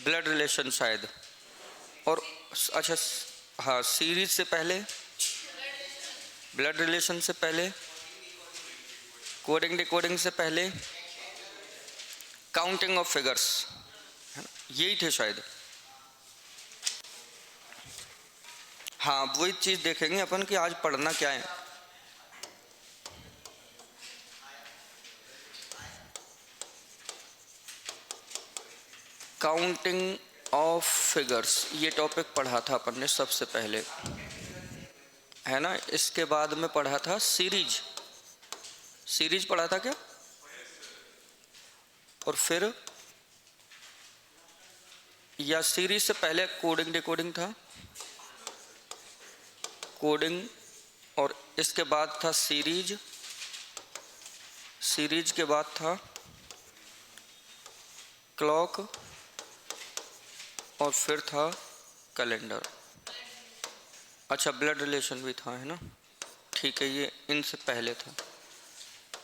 Blood relation शायद, और अच्छा हाँ, सीरीज से पहले, ब्लड रिलेशन से पहले, कोडिंग डिकोडिंग से पहले, काउंटिंग ऑफ फिगर्स, यही थे शायद। हाँ, वही चीज देखेंगे अपन कि आज पढ़ना क्या है। काउंटिंग ऑफ फिगर्स, ये टॉपिक पढ़ा था अपन ने सबसे पहले, है ना। इसके बाद में पढ़ा था सीरीज, सीरीज पढ़ा था क्या, और फिर या सीरीज से पहले कोडिंग डिकोडिंग था, कोडिंग, और इसके बाद था सीरीज, सीरीज के बाद था क्लॉक, और फिर था कैलेंडर। अच्छा, ब्लड रिलेशन भी था, है ना, ठीक है, ये इनसे पहले था।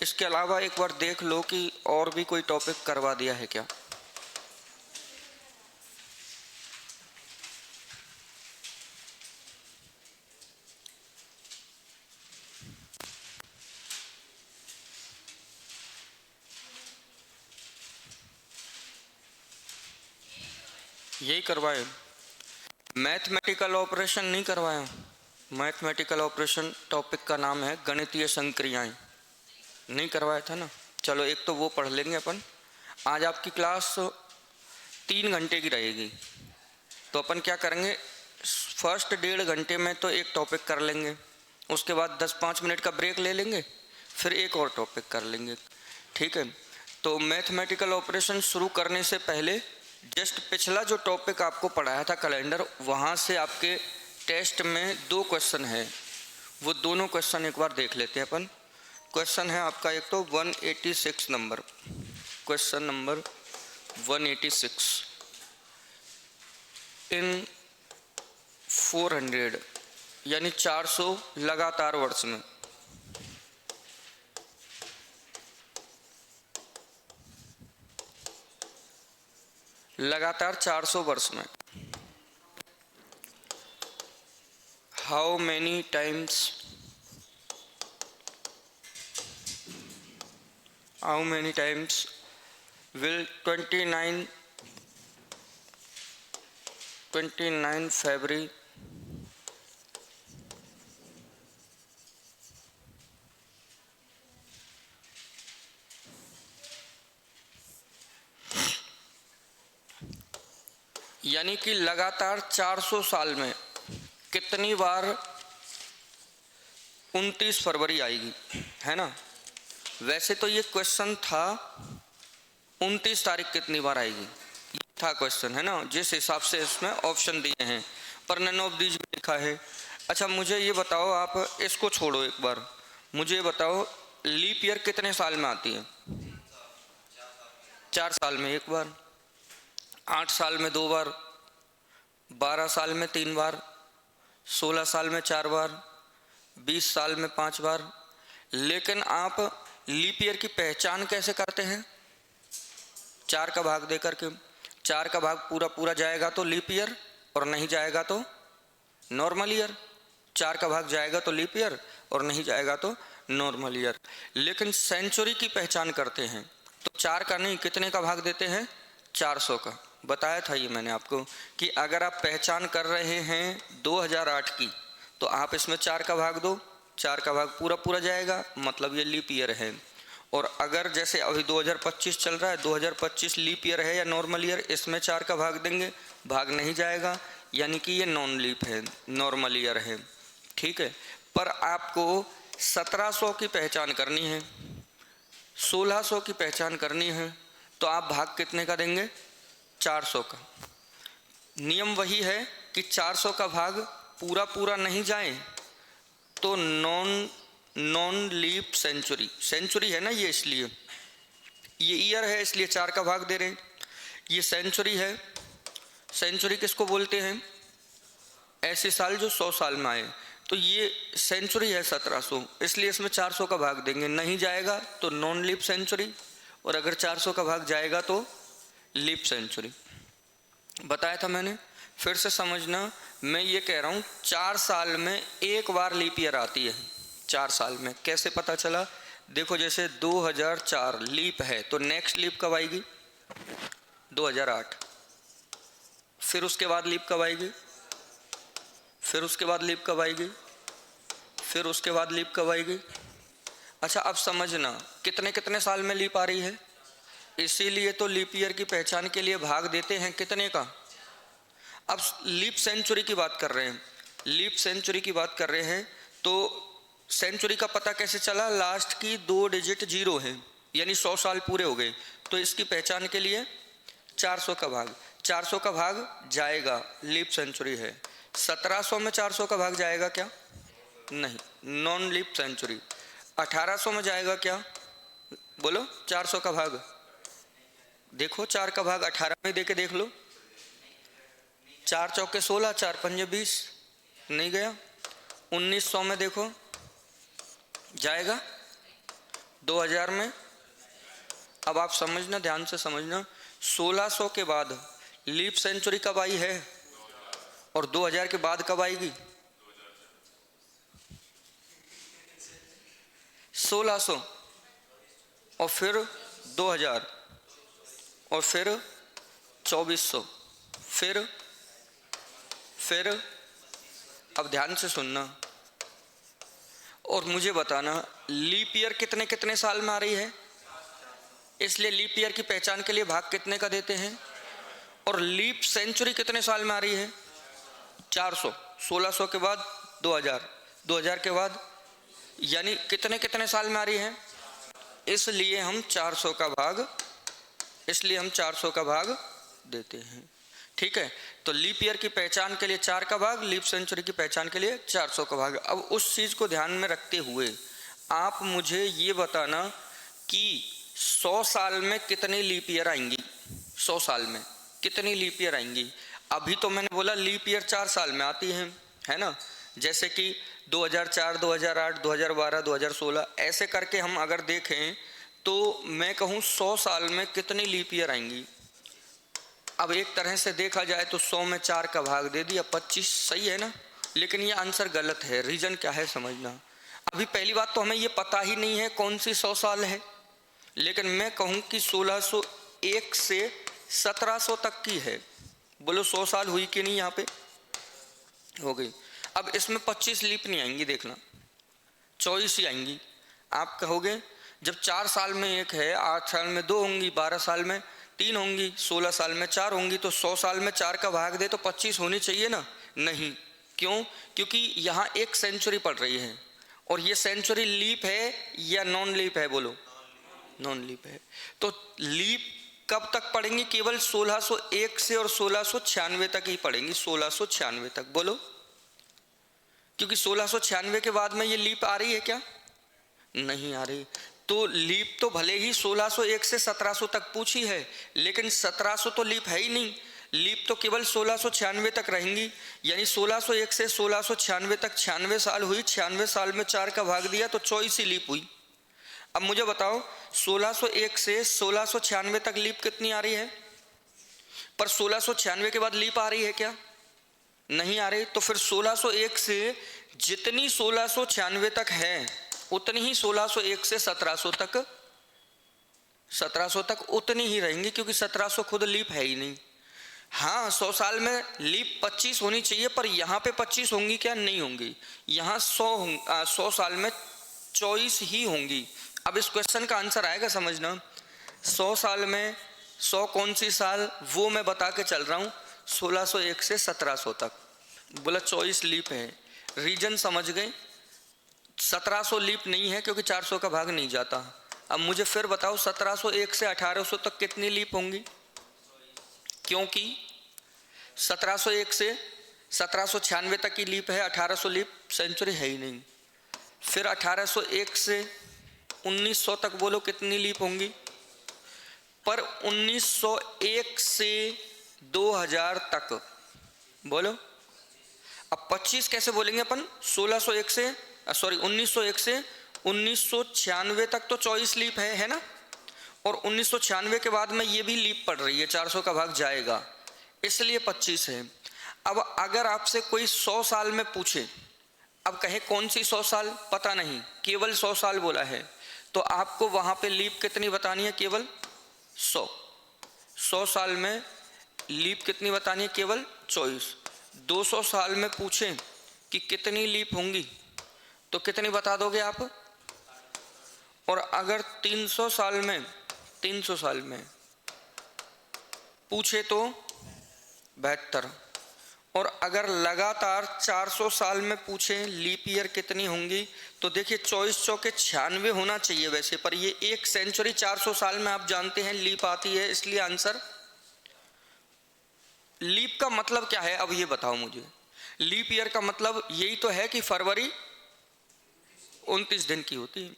इसके अलावा एक बार देख लो कि और भी कोई टॉपिक करवा दिया है क्या। यही करवाए, मैथमेटिकल ऑपरेशन नहीं करवाया। मैथमेटिकल ऑपरेशन टॉपिक का नाम है गणितीय संक्रियाएं, नहीं करवाया था ना। चलो एक तो वो पढ़ लेंगे अपन। आज आपकी क्लास 3 घंटे की रहेगी, तो अपन क्या करेंगे, फर्स्ट 1.5 घंटे में तो एक टॉपिक कर लेंगे, उसके बाद 10-5 मिनट का ब्रेक ले लेंगे, फिर एक और टॉपिक कर लेंगे, ठीक है। तो मैथमेटिकल ऑपरेशन शुरू करने से पहले जस्ट पिछला जो टॉपिक आपको पढ़ाया था कैलेंडर, वहाँ से आपके टेस्ट में 2 क्वेश्चन है, वो दोनों क्वेश्चन एक बार देख लेते हैं अपन। क्वेश्चन है आपका एक तो 186 नंबर, क्वेश्चन नंबर 186 इन 400, यानी 400 लगातार वर्ष में। लगातार 400 वर्ष में हाउ मैनी टाइम्स विल 29 फरवरी यानी कि लगातार 400 साल में कितनी बार 29 फरवरी आएगी, है ना। वैसे तो ये क्वेश्चन था 29 तारीख कितनी बार आएगी, ये था क्वेश्चन, है ना, जिस हिसाब से इसमें ऑप्शन दिए हैं, पर नन ऑफ दीज भी लिखा है। अच्छा मुझे ये बताओ, आप इसको छोड़ो एक बार, मुझे ये बताओ लीप ईयर कितने साल में आती है। 4 साल में एक बार, 8 साल में 2 बार, 12 साल में 3 बार, 16 साल में 4 बार, 20 साल में 5 बार। लेकिन आप लीप ईयर की पहचान कैसे करते हैं, 4 का भाग देकर के। 4 का भाग पूरा पूरा जाएगा तो लीप ईयर, और नहीं जाएगा तो नॉर्मल ईयर। 4 का भाग जाएगा तो लीप ईयर, और नहीं जाएगा तो नॉर्मल ईयर। लेकिन सेंचुरी की पहचान करते हैं तो 4 का नहीं, कितने का भाग देते हैं, 400 का। बताया था ये मैंने आपको कि अगर आप पहचान कर रहे हैं 2008 की, तो आप इसमें 4 का भाग दो, 4 का भाग पूरा पूरा जाएगा, मतलब ये लीप ईयर है। और अगर जैसे अभी 2025 चल रहा है, 2025 लीप ईयर है या नॉर्मल ईयर, इसमें 4 का भाग देंगे, भाग नहीं जाएगा, यानी कि ये नॉन लीप है, नॉर्मल ईयर है, ठीक है। पर आपको 1700 की पहचान करनी है, 1600 की पहचान करनी है, तो आप भाग कितने का देंगे, 400 का। नियम वही है कि 400 का भाग पूरा पूरा नहीं जाए तो नॉन लीप सेंचुरी, सेंचुरी है ना ये, इसलिए ये ईयर है इसलिए 4 का भाग दे रहे हैं। ये सेंचुरी है, सेंचुरी किसको बोलते हैं, ऐसे साल जो 100 साल में आए, तो ये सेंचुरी है 1700, इसलिए इसमें 400 का भाग देंगे। नहीं जाएगा तो नॉन लीप सेंचुरी, और अगर 400 का भाग जाएगा तो लीप सेंचुरी। बताया था मैंने, फिर से समझना। मैं ये कह रहा हूँ 4 साल में एक बार लीप ईयर आती है। 4 साल में कैसे पता चला? देखो जैसे 2004 लीप है तो नेक्स्ट लीप कब आएगी? 2008। फिर उसके बाद लीप कब आएगी? फिर उसके बाद लीप कब आएगी? फिर उसके बाद लीप कब आएगी? अच्छा अब समझना कितने कितने साल में लीप आ रही है। इसीलिए तो लीप ईयर की पहचान के लिए भाग देते हैं कितने का। अब लीप सेंचुरी की बात कर रहे हैं, लीप सेंचुरी की बात कर रहे हैं, तो सेंचुरी का पता कैसे चला? लास्ट की 2 डिजिट 0 है, यानी 100 साल पूरे हो गए। तो इसकी पहचान के लिए 400 का भाग, 400 का भाग जाएगा, लीप सेंचुरी है। 1700 में 400 का भाग जाएगा क्या? नहीं, नॉन लीप सेंचुरी। 1800 में जाएगा क्या? बोलो 400 का भाग। देखो 4 का भाग 18 में दे के देख लो। 4 चौके 16, 4 पंजे 20, नहीं गया। 1900 में देखो जाएगा। 2000 में, अब आप समझना, ध्यान से समझना, 1600 के बाद लीप सेंचुरी कब आई है और 2000 के बाद कब आएगी? 1600 और फिर 2000 और फिर 2400, फिर अब ध्यान से सुनना और मुझे बताना लीप ईयर कितने कितने साल में आ रही है। इसलिए लीप ईयर की पहचान के लिए भाग कितने का देते हैं। और लीप सेंचुरी कितने साल में आ रही है? 400। 1600 के बाद 2000, 2000 के बाद, यानी कितने कितने साल में आ रही है। इसलिए हम 400 का भाग देते हैं। ठीक है, तो लीप ईयर की पहचान के लिए 4 का भाग, लीप सेंचुरी की पहचान के लिए 400 का भाग। अब उस चीज को ध्यान में रखते हुए आप मुझे ये बताना कि 100 साल में कितनी लीप ईयर आएंगी। 100 साल में कितनी लीप ईयर आएंगी? अभी तो मैंने बोला लीप ईयर 4 साल में आती है ना, जैसे कि 2004, 2008, 2012, 2016, ऐसे करके हम अगर देखें तो मैं कहूँ 100 साल में कितनी लीप ईयर आएंगी। अब एक तरह से देखा जाए तो 100 में 4 का भाग दे दिया, 25, सही है ना। लेकिन ये आंसर गलत है। रीजन क्या है समझना। अभी पहली बात तो हमें ये पता ही नहीं है कौन सी 100 साल है, लेकिन मैं कहूँ कि 1601 से 1700 तक की है। बोलो 100 साल हुई कि नहीं? यहाँ पे हो गई। अब इसमें 25 लीप नहीं आएंगी, देखना 24 ही आएंगी। आप कहोगे जब 4 साल में 1 है, 8 साल में 2 होंगी, 12 साल में 3 होंगी, 16 साल में 4 होंगी, तो 100 साल में 4 का भाग दे तो 25 होनी चाहिए ना। नहीं, क्यों? क्योंकि यहाँ एक सेंचुरी पड़ रही है और ये सेंचुरी लीप है या नॉन लीप है? बोलो नॉन लीप है। तो लीप कब तक पड़ेंगी? केवल 1601 से और 1696 तक ही पड़ेंगी, 1696 तक। बोलो, क्योंकि 1696 के बाद में ये लीप आ रही है क्या? नहीं आ रही। तो लीप तो भले ही 1601 से 1700 तक पूछी है, लेकिन 1700 तो लीप है ही नहीं। लीप तो केवल 1696 तक रहेंगी, यानी 1601 से 1696 तक 96 साल हुई। 96 साल में 4 का भाग दिया तो 24 ही लीप हुई। अब मुझे बताओ 1601 से 1696 तक लीप कितनी आ रही है? पर 1696 के बाद लीप आ रही है क्या? नहीं आ रही। तो फिर 1601 से जितनी 1696 तक है उतनी ही 1601 से 1700 तक उतनी ही रहेंगी, क्योंकि 1700 खुद लीप है ही नहीं। हाँ, 100 साल में लीप 25 होनी चाहिए, पर यहाँ पे 25 होंगी क्या? नहीं होंगी। यहाँ 100 साल में 24 ही होंगी। अब इस क्वेश्चन का आंसर आएगा समझना। 100 साल में 100 कौन सी साल, वो मैं बता के चल रहा हूँ। 1601 से 1700 तक बोला 24 लीप है। रीजन समझ गए? 1700 लीप नहीं है क्योंकि 400 का भाग नहीं जाता। अब मुझे फिर बताओ 1701 से 1800 तक कितनी लीप होंगी? क्योंकि 1701 से 1796 तक की लीप है, 1800 लीप सेंचुरी है ही नहीं। फिर 1801 से 1900 तक बोलो कितनी लीप होंगी? पर 1901 से 2000 तक बोलो। अब 25 कैसे बोलेंगे अपन? 1901 से 1996 तक तो 24 लीप है ना। और 1996 के बाद में ये भी लीप पड़ रही है, 400 का भाग जाएगा। इसलिए 25 है। अब अगर आपसे कोई 100 साल में पूछे, अब कहे कौन सी 100 साल, पता नहीं, केवल 100 साल बोला है, तो आपको वहां पे लीप कितनी बतानी है? केवल 100। 100 साल में लीप कितनी बतानी है? केवल 24। 200 साल में पूछे कि कितनी लीप होंगी तो कितनी बता दोगे आप? और अगर 300 साल में पूछे तो 72। और अगर लगातार 400 साल में पूछे लीप ईयर कितनी होंगी तो देखिए 24 चौके 96 होना चाहिए वैसे, पर ये एक सेंचुरी 400 साल में आप जानते हैं लीप आती है, इसलिए आंसर। लीप का मतलब क्या है अब ये बताओ मुझे? लीप ईयर का मतलब यही तो है कि फरवरी 29 दिन की होती है।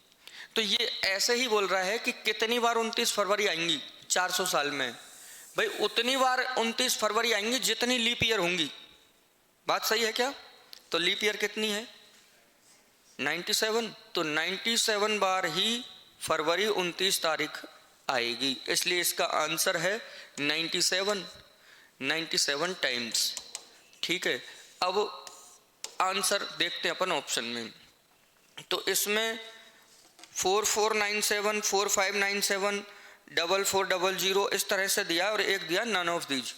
तो ये ऐसे ही बोल रहा है कि कितनी बार 29 फरवरी आएंगी 400 साल में? भाई उतनी बार 29 फरवरी आएंगी जितनी लीप ईयर होंगी। बात सही है क्या? तो लीप ईयर कितनी है? 97। तो 97 बार ही फरवरी 29 तारीख आएगी, इसलिए इसका आंसर है 97 टाइम्स। ठीक है, अब आंसर देखते हैं अपन ऑप्शन में। तो इसमें 4497, 4597, 4400 इस तरह से दिया और एक दिया नन ऑफ दीज।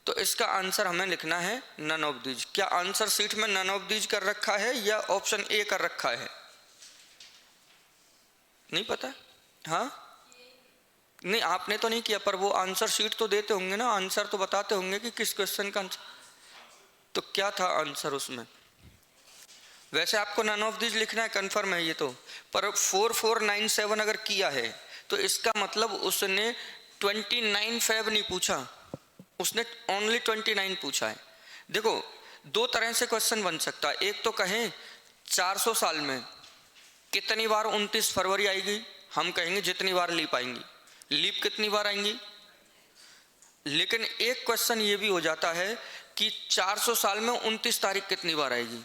तो इसका आंसर हमें लिखना है नन ऑफ दीज। क्या आंसर शीट में नन ऑफ दीज कर रखा है या ऑप्शन ए कर रखा है? नहीं पता? हाँ नहीं, आपने तो नहीं किया, पर वो आंसर शीट तो देते होंगे ना, आंसर तो बताते होंगे कि किस क्वेश्चन का आंसर। तो क्या था आंसर उसमें? वैसे आपको नन ऑफ दीज लिखना है, कंफर्म है ये तो, पर 4497 अगर किया है तो इसका मतलब उसने 29 फेब नहीं पूछा, उसने ओनली 29 पूछा है। देखो दो तरह से क्वेश्चन बन सकता है। एक तो कहें 400 साल में कितनी बार 29 फरवरी आएगी, हम कहेंगे जितनी बार लीप आएंगी। लीप कितनी बार आएंगी? लेकिन एक क्वेश्चन ये भी हो जाता है कि 400 साल में 29 तारीख कितनी बार आएगी।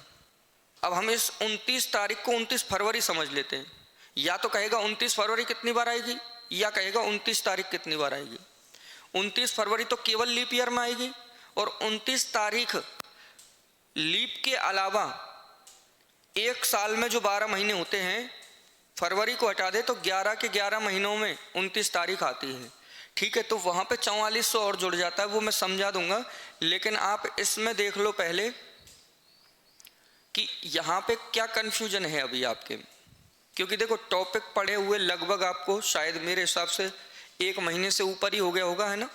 अब हम इस 29 तारीख को 29 फरवरी समझ लेते हैं। या तो कहेगा 29 फरवरी कितनी बार आएगी, या कहेगा 29 तारीख कितनी बार आएगी। 29 फरवरी तो केवल लीप ईयर में आएगी, और 29 तारीख लीप के अलावा एक साल में जो 12 महीने होते हैं, फरवरी को हटा दे तो 11 के 11 महीनों में 29 तारीख आती है। ठीक है, तो वहां पे 4400 और जुड़ जाता है, वो मैं समझा दूंगा। लेकिन आप इसमें देख लो पहले कि यहाँ पे क्या कंफ्यूजन है अभी आपके, क्योंकि देखो टॉपिक पढ़े हुए लगभग आपको शायद मेरे हिसाब से 1 महीने से ऊपर ही हो गया होगा, है ना?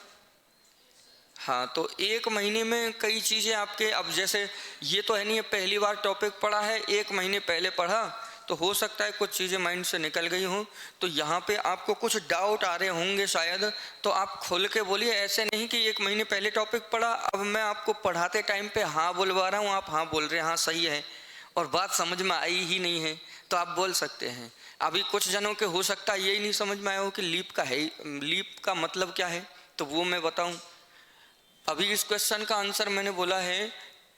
हाँ, तो 1 महीने में कई चीज़ें आपके, अब जैसे ये तो है नहीं है पहली बार टॉपिक पढ़ा है, 1 महीने पहले पढ़ा, तो हो सकता है कुछ चीज़ें माइंड से निकल गई हों। तो यहाँ पे आपको कुछ डाउट आ रहे होंगे शायद, तो आप खुल के बोलिए, ऐसे नहीं कि 1 महीने पहले टॉपिक पढ़ा, अब मैं आपको पढ़ाते टाइम पे हाँ बुलवा रहा हूँ, आप हाँ बोल रहे हैं, हाँ सही है, और बात समझ में आई ही नहीं है, तो आप बोल सकते हैं। अभी कुछ जनों के हो सकता है यही नहीं समझ में आया हो कि लीप का है, लीप का मतलब क्या है, तो वो मैं बताऊं। अभी इस क्वेश्चन का आंसर मैंने बोला है,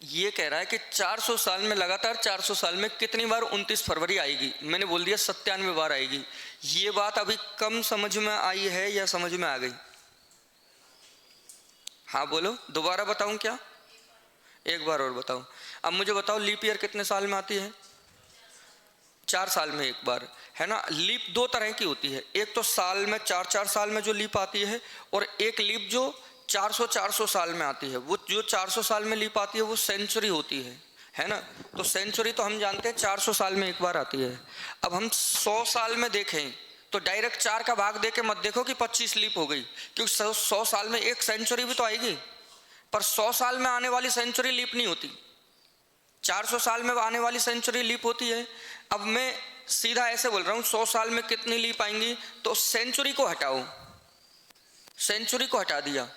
ये कह रहा है कि 400 साल में, लगातार 400 साल में कितनी बार 29 फरवरी आएगी। मैंने बोल दिया 97 बार आएगी। ये बात अभी कम समझ में आई है या समझ में आ गई? हाँ बोलो, दोबारा बताऊं क्या? एक बार और बताओ। अब मुझे बताओ लीप ईयर कितने साल में आती है? 4 साल में एक बार, है ना? लीप 2 तरह की होती है, एक तो साल में 4-4 साल में जो लीप आती है, और एक लीप जो 400-400 साल में आती है। वो जो 400 साल में लीप आती है वो सेंचुरी होती है ना? तो सेंचुरी तो हम जानते हैं 400 साल में एक बार आती है। अब हम 100 साल में देखें तो डायरेक्ट 4 का भाग देके मत देखो कि 25 लीप हो गई, क्योंकि 100 साल में एक सेंचुरी भी तो आएगी, पर 100 साल में आने वाली सेंचुरी लीप नहीं होती, 400 साल में आने वाली सेंचुरी लीप होती है। अब मैं सीधा ऐसे बोल रहा हूँ, 100 साल में कितनी लीप आएंगी, तो सेंचुरी को हटाओ, सेंचुरी को हटा दिया,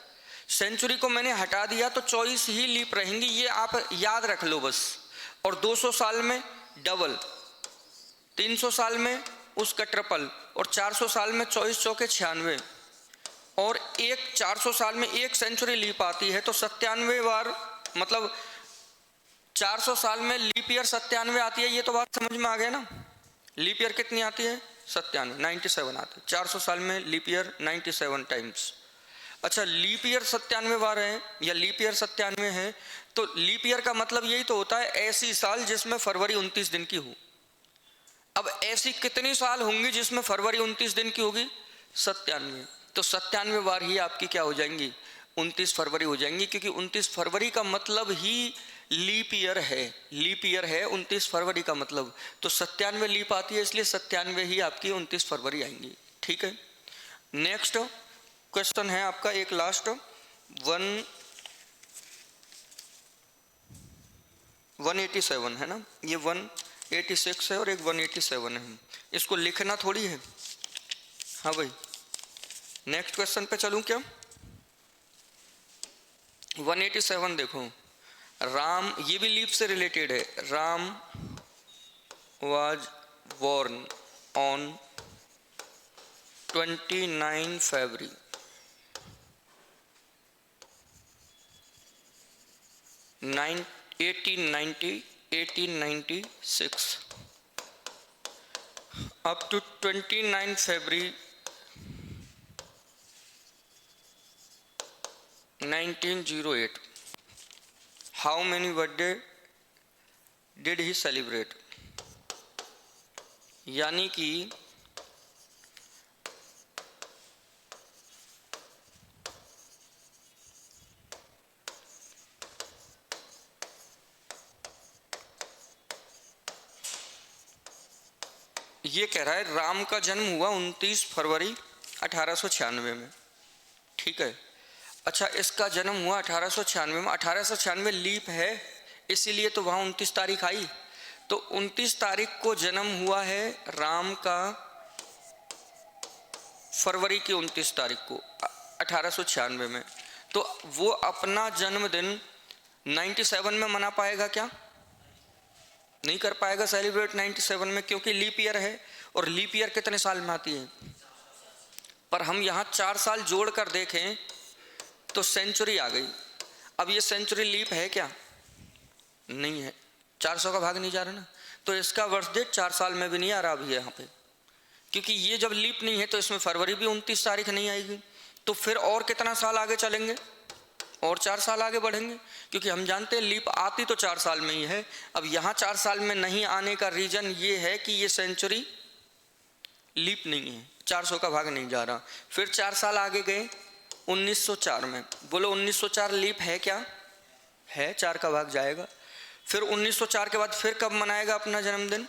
सेंचुरी को मैंने हटा दिया तो 24 ही लीप रहेंगी, ये आप याद रख लो बस। और 200 साल में डबल, 300 साल में उसका ट्रिपल, और 400 साल में 24 चौके 96, और एक 400 साल में एक सेंचुरी लीप आती है तो 97 बार, मतलब 400 साल में लीप ईयर 97 आती है। ये तो बात समझ में आ गया ना? लीप ईयर कितनी आती है? 97 आती है। 400 साल में लीप ईयर 97 टाइम्स। अच्छा, लीप ईयर 97 बार है या लीप ईयर 97 है, तो लीप ईयर का मतलब यही तो होता है ऐसी साल जिसमें फरवरी 29 दिन की हो। अब ऐसी कितनी साल होंगी जिसमें फरवरी 29 दिन की होगी? 97। तो 97 बार ही आपकी क्या हो जाएंगी? 29 फरवरी हो जाएंगी, क्योंकि 29 फरवरी का मतलब ही लीप ईयर है। लीप ईयर है 29 फरवरी का मतलब, तो 97 लीप आती है, इसलिए 97 ही आपकी 29 फरवरी आएंगी। ठीक है, नेक्स्ट क्वेश्चन है आपका एक लास्ट 187 है ना, ये 186 है और एक 187 है, इसको लिखना थोड़ी है। हाँ भाई, नेक्स्ट क्वेश्चन पे चलूं क्या? 187 देखो, राम, ये भी लीप से रिलेटेड है। Ram was born on 29 February 1896 up to 29 February 1908. How many birthday did he celebrate? यानी कि ये कह रहा है राम का जन्म हुआ 29 फरवरी 1896 में। ठीक है, अच्छा, इसका जन्म हुआ 1896 में। 1896 लीप है, इसीलिए तो वहाँ 29 तारीख आई। तो 29 तारीख को जन्म हुआ है राम का, फरवरी की 29 तारीख को 1896 में। तो वो अपना जन्मदिन 97 में मना पाएगा क्या? नहीं कर पाएगा सेलिब्रेट 97 में, क्योंकि लीप ईयर है, और लीप ईयर कितने साल में आती है? पर हम यहाँ 4 साल जोड़ कर देखें तो सेंचुरी आ गई। अब ये सेंचुरी लीप है क्या? नहीं है, 400 का भाग नहीं जा रहा ना, तो इसका बर्थडे 4 साल में भी नहीं आ रहा अभी यहाँ पे, क्योंकि ये जब लीप नहीं है तो इसमें फरवरी भी 29 तारीख नहीं आएगी। तो फिर और कितना साल आगे चलेंगे? और 4 साल आगे बढ़ेंगे, क्योंकि हम जानते हैं लीप आती तो 4 साल में ही है। अब यहाँ 4 साल में नहीं आने का रीजन ये है कि ये सेंचुरी लीप नहीं है, 400 का भाग नहीं जा रहा। फिर 4 साल आगे गए 1904 में। बोलो 1904 लीप है क्या? है, 4 का भाग जाएगा। फिर 1904 के बाद फिर कब मनाएगा अपना जन्मदिन?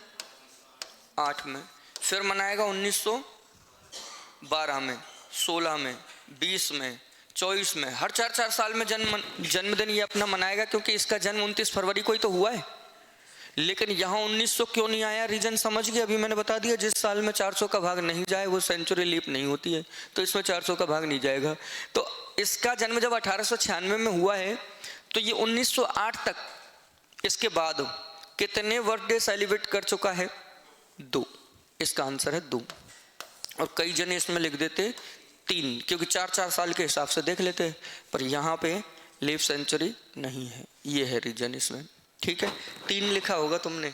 8 में। फिर मनाएगा 1912 में, 16 में, 20 में, 24 में। हर 4 साल में जन्मदिन ये अपना मनाएगा, क्योंकि इसका जन्म 29 फरवरी को ही तो हुआ है। लेकिन यहाँ 1900 क्यों नहीं आया? रीजन समझ गए? अभी मैंने बता दिया, जिस साल में 400 का भाग नहीं जाए वो सेंचुरी लीप नहीं होती है, तो इसमें 400 का भाग नहीं जाएगा। तो इसका जन्म जब 1896 में हुआ है, तो ये 1908 तक इसके बाद कितने बर्थडे सेलिब्रेट कर चुका है? 2। इसका आंसर है 2। और कई जने इसमें लिख देते 3, क्योंकि 4 साल के हिसाब से देख लेते, पर यहाँ पे लीप सेंचुरी नहीं है, ये है रीजन इसमें। ठीक है, 3 लिखा होगा, तुमने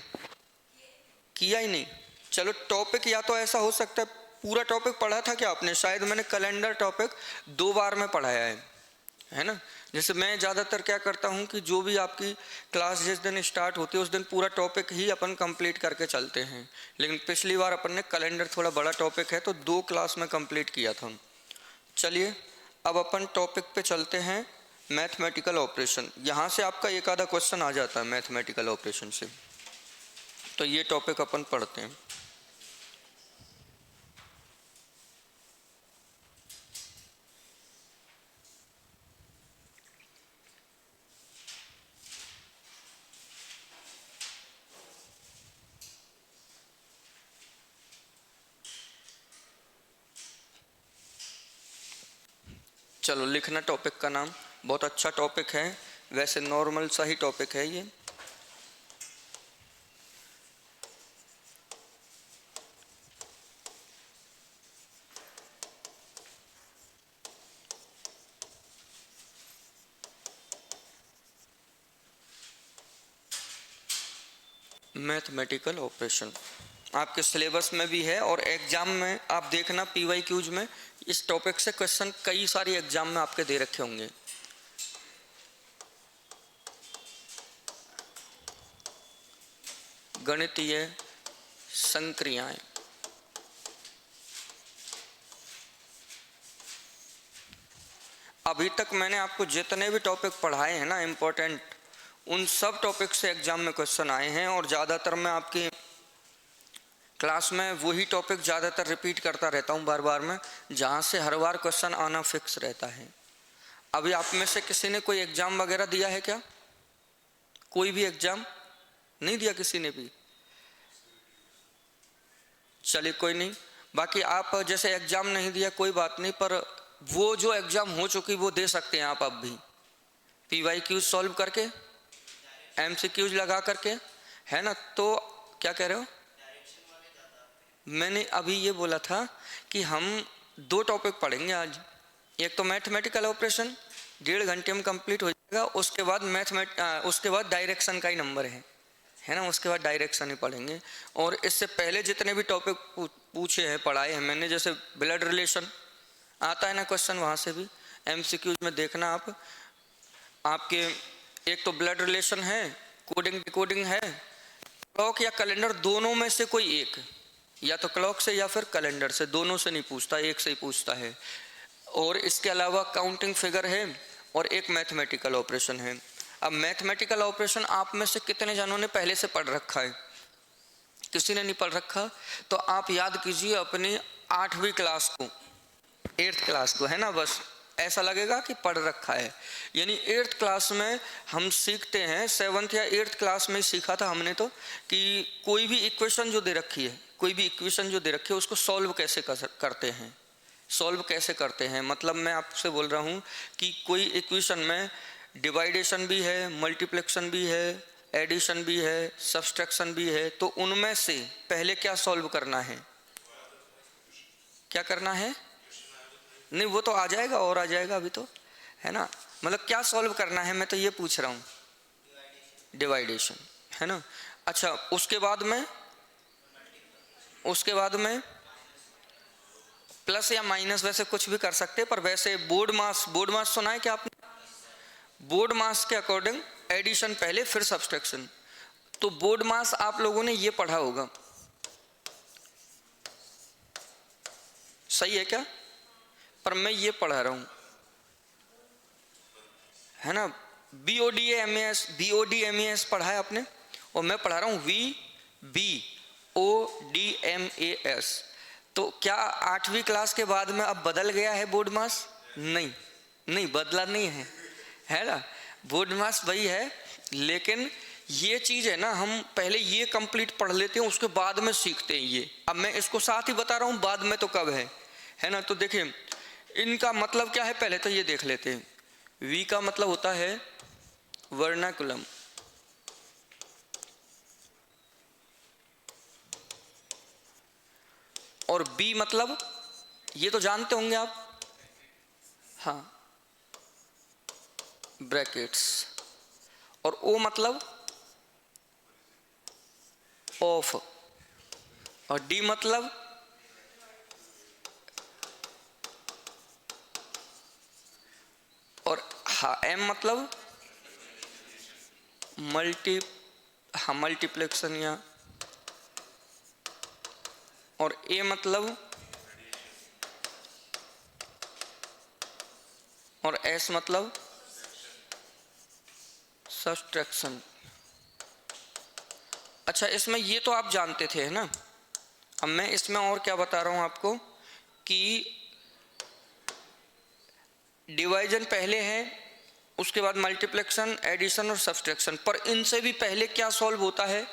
किया ही नहीं। चलो, टॉपिक या तो ऐसा हो सकता है, पूरा टॉपिक पढ़ा था क्या आपने? शायद मैंने कैलेंडर टॉपिक 2 बार में पढ़ाया है ना। जैसे मैं ज़्यादातर क्या करता हूँ कि जो भी आपकी क्लास जिस दिन स्टार्ट होती है उस दिन पूरा टॉपिक ही अपन कंप्लीट करके चलते हैं, लेकिन पिछली बार अपन ने कैलेंडर थोड़ा बड़ा टॉपिक है तो 2 क्लास में कंप्लीट किया था। चलिए, अब अपन टॉपिक पे चलते हैं, मैथमेटिकल ऑपरेशन। यहाँ से आपका एक आधा क्वेश्चन आ जाता है मैथमेटिकल ऑपरेशन से, तो ये टॉपिक अपन पढ़ते हैं। चलो, लिखना टॉपिक का नाम। बहुत अच्छा टॉपिक है, वैसे नॉर्मल सा ही टॉपिक है ये। मैथमेटिकल ऑपरेशन आपके सिलेबस में भी है, और एग्जाम में आप देखना PYQs में इस टॉपिक से क्वेश्चन कई सारे एग्जाम में आपके दे रखे होंगे। गणितीय संक्रियाएं। अभी तक मैंने आपको जितने भी टॉपिक पढ़ाए हैं ना इम्पोर्टेंट, उन सब टॉपिक से एग्जाम में क्वेश्चन आए हैं। और ज़्यादातर मैं आपकी क्लास में वही टॉपिक ज़्यादातर रिपीट करता रहता हूँ बार बार में, जहाँ से हर बार क्वेश्चन आना फिक्स रहता है। अभी आप में से किसी ने कोई एग्ज़ाम वगैरह दिया है क्या? कोई भी एग्ज़ाम नहीं दिया किसी ने भी? चलिए कोई नहीं। बाकी आप जैसे एग्ज़ाम नहीं दिया कोई बात नहीं, पर वो जो एग्ज़ाम हो चुकी वो दे सकते हैं आप अब भी, PYQ सॉल्व करके, MCQs लगा करके, है ना। तो क्या कह रहे हो? मैंने अभी ये बोला था कि हम 2 टॉपिक पढ़ेंगे आज। एक तो मैथमेटिकल ऑपरेशन 1.5 घंटे में कंप्लीट हो जाएगा। उसके बाद उसके बाद डायरेक्शन का ही नंबर है ना। उसके बाद डायरेक्शन ही पढ़ेंगे। और इससे पहले जितने भी टॉपिक पूछे हैं पढ़ाए हैं मैंने, जैसे ब्लड रिलेशन आता है ना क्वेश्चन, वहाँ से भी MCQs में देखना आप। आपके एक तो ब्लड रिलेशन है, कोडिंग डिकोडिंग है, क्लॉक या कैलेंडर दोनों में से कोई एक, या तो क्लॉक से या फिर कैलेंडर से, दोनों से नहीं पूछता, एक से ही पूछता है। और इसके अलावा काउंटिंग फिगर है और एक मैथमेटिकल ऑपरेशन है। अब मैथमेटिकल ऑपरेशन आप में से कितने जनों ने पहले से पढ़ रखा है? किसी ने नहीं पढ़ रखा? तो आप याद कीजिए अपनी 8वीं क्लास को, 8th क्लास को, है ना। बस ऐसा लगेगा कि पढ़ रखा है। यानी 8th क्लास में हम सीखते हैं, 7th या 8th क्लास में सीखा था हमने तो, कि कोई भी इक्वेशन जो दे रखी है, कोई भी इक्वेशन जो दे रखी है उसको सॉल्व कैसे करते हैं। सॉल्व कैसे करते हैं मतलब मैं आपसे बोल रहा हूँ कि कोई इक्वेशन में डिवाइडेशन भी है, मल्टीप्लिकेशन भी है, एडिशन भी है, सब्सट्रैक्शन भी है। तो उनमें से पहले क्या सॉल्व करना है? क्या करना है? नहीं, वो तो आ जाएगा और आ जाएगा अभी तो, है ना। मतलब क्या सॉल्व करना है मैं तो ये पूछ रहा हूँ। डिवाइडेशन, है ना। अच्छा, उसके बाद में प्लस या माइनस, वैसे कुछ भी कर सकते हैं, पर वैसे बोर्ड मास सुना है क्या आपने? बोर्ड मास के अकॉर्डिंग एडिशन पहले फिर सब्सट्रैक्शन। तो बोर्ड मास आप लोगों ने ये पढ़ा होगा, सही है क्या? पर मैं ये पढ़ा रहा हूं, है ना। BODMAS पढ़ा है आपने, और मैं पढ़ा रहा हूं VBODMAS। तो क्या 8वीं क्लास के बाद में अब बदल गया है बोर्ड मास? नहीं बदला नहीं है ना। बोर्ड मास वही है, लेकिन ये चीज है ना, हम पहले ये कंप्लीट पढ़ लेते हैं, उसके बाद में सीखते हैं ये। अब मैं इसको साथ ही बता रहा हूं, बाद में तो कब है ना। तो देखिए इनका मतलब क्या है, पहले तो ये देख लेते हैं। V का मतलब होता है वर्नाकुलम, और B मतलब ये तो जानते होंगे आप, हाँ, ब्रैकेट्स। और O मतलब ऑफ, और D मतलब और हाँ M मतलब मल्टीप्लेक्शन या, और A मतलब, और S मतलब सब्सट्रैक्शन। अच्छा, इसमें ये तो आप जानते थे, है ना। अब मैं इसमें और क्या बता रहा हूं आपको कि डिवाइजन पहले है, उसके बाद मल्टीप्लिकेशन, एडिशन और सब्सट्रैक्शन। पर इनसे भी पहले क्या सॉल्व होता है?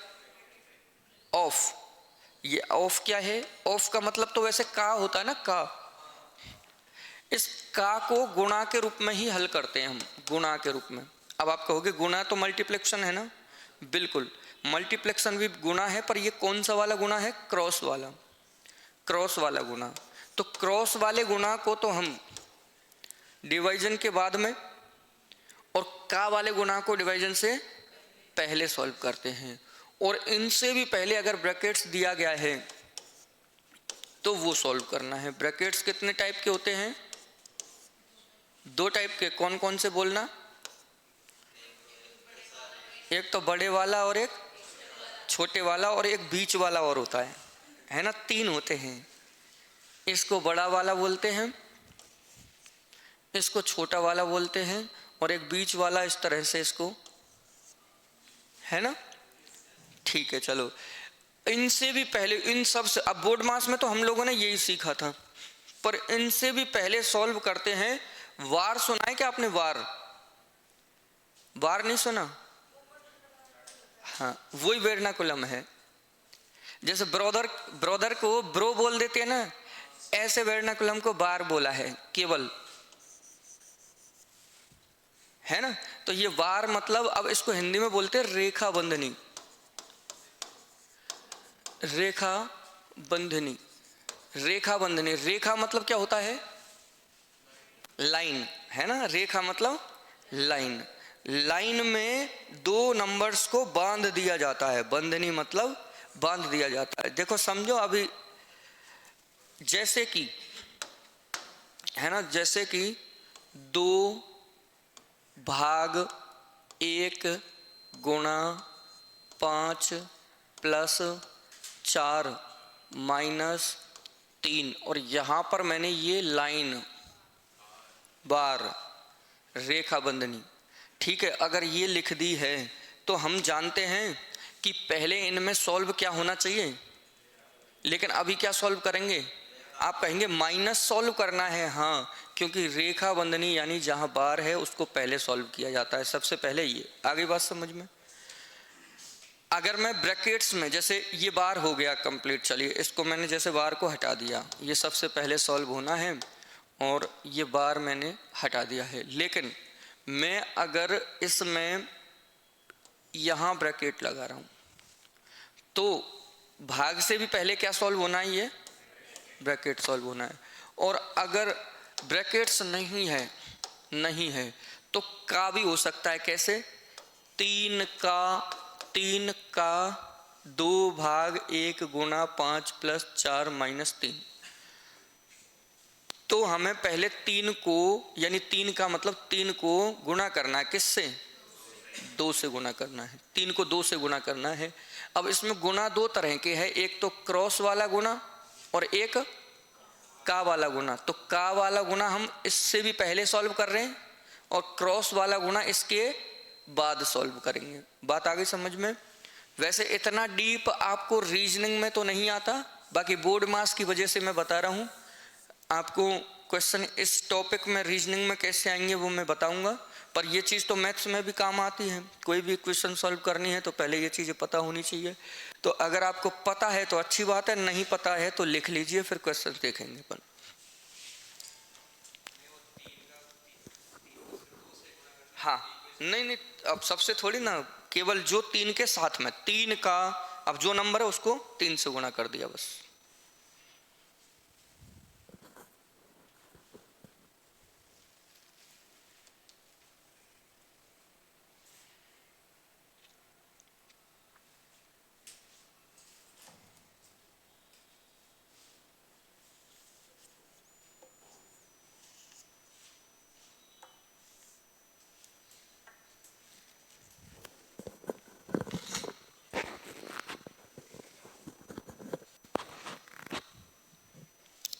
ऑफ। ये ऑफ क्या है? ऑफ का मतलब तो वैसे का होता है ना, का। इस का को गुणा के रूप में ही हल करते हैं हम, गुणा के रूप में। अब आप कहोगे गुणा तो मल्टीप्लिकेशन है ना, बिल्कुल मल्टीप्लिकेशन भी गुणा है, पर ये कौन सा वाला गुणा है? क्रॉस वाला गुणा। तो क्रॉस वाले गुणा को तो हम डिवाइजन के बाद में, और का वाले गुणा को डिवाइजन से पहले सॉल्व करते हैं। और इनसे भी पहले अगर ब्रैकेट्स दिया गया है तो वो सॉल्व करना है। ब्रैकेट्स कितने टाइप के होते हैं? 2 टाइप के। कौन कौन से बोलना? एक तो बड़े वाला और एक छोटे वाला, और एक बीच वाला और होता है ना, 3 होते हैं। इसको बड़ा वाला बोलते हैं, इसको छोटा वाला बोलते हैं, और एक बीच वाला इस तरह से इसको, है ना। ठीक है, चलो इनसे भी पहले, इन सब से, अब बोर्ड मास में तो हम लोगों ने यही सीखा था, पर इनसे भी पहले सॉल्व करते हैं। वार सुना है क्या आपने? वार, वार नहीं सुना? हाँ, वही वर्नाकुलम है। जैसे ब्रदर, ब्रदर को ब्रो बोल देते हैं ना, ऐसे वर्नाकुलम को बार बोला है केवल, है ना। तो ये वार मतलब, अब इसको हिंदी में बोलते हैं रेखा बंधनी। रेखा बंधनी, रेखा बंधनी। रेखा मतलब क्या होता है? लाइन, है ना। रेखा मतलब लाइन। लाइन में 2 नंबर्स को बांध दिया जाता है। बंधनी मतलब बांध दिया जाता है। देखो समझो, अभी जैसे कि, है ना, जैसे कि 2 भाग 1 गुणा 5 प्लस 4 माइनस 3, और यहां पर मैंने ये लाइन, बार, रेखा बंधनी, ठीक है, अगर ये लिख दी है तो हम जानते हैं कि पहले इनमें सॉल्व क्या होना चाहिए। लेकिन अभी क्या सॉल्व करेंगे? आप कहेंगे माइनस सॉल्व करना है। हाँ, क्योंकि रेखा बंधनी यानी जहां बार है उसको पहले सॉल्व किया जाता है, सबसे पहले ये। आगे बात समझ में? अगर मैं ब्रैकेट्स में, जैसे ये बार हो गया कंप्लीट, चलिए इसको मैंने जैसे बार को हटा दिया, ये सबसे पहले सॉल्व होना है, और ये बार मैंने हटा दिया है। लेकिन मैं अगर इसमें यहां ब्रैकेट लगा रहा हूं तो भाग से भी पहले क्या सॉल्व होना है? ये ब्रैकेट सॉल्व होना है। और अगर ब्रैकेट्स नहीं है तो का भी हो सकता है। कैसे? 3 का 2 भाग 1 गुणा 5 प्लस 4 माइनस 3। तो हमें पहले 3 को, यानी 3 का मतलब 3 को गुणा करना है। किससे? 2 से गुणा करना है। 3 को 2 से गुणा करना है। अब इसमें गुणा 2 तरह के हैं, एक तो क्रॉस वाला गुणा और एक का वाला गुणा। तो का वाला गुणा हम इससे भी पहले सॉल्व कर रहे हैं, और क्रॉस वाला गुणा इसके बाद सॉल्व करेंगे। बात आ गई समझ में? वैसे इतना डीप आपको रीजनिंग में तो नहीं आता, बाकी बोर्ड मास की वजह से मैं बता रहा हूं आपको। क्वेश्चन इस टॉपिक में रीजनिंग में कैसे आएंगे वो मैं बताऊंगा, पर ये चीज़ तो मैथ्स में भी काम आती है। कोई भी क्वेश्चन सॉल्व करनी है तो पहले ये चीज़ें पता होनी चाहिए। तो अगर आपको पता है तो अच्छी बात है, नहीं पता है तो लिख लीजिए, फिर क्वेश्चन देखेंगे अपन। हाँ, नहीं, अब सबसे थोड़ी ना, केवल जो 3 के साथ में, 3 का, अब जो नंबर है उसको 3 से गुणा कर दिया बस।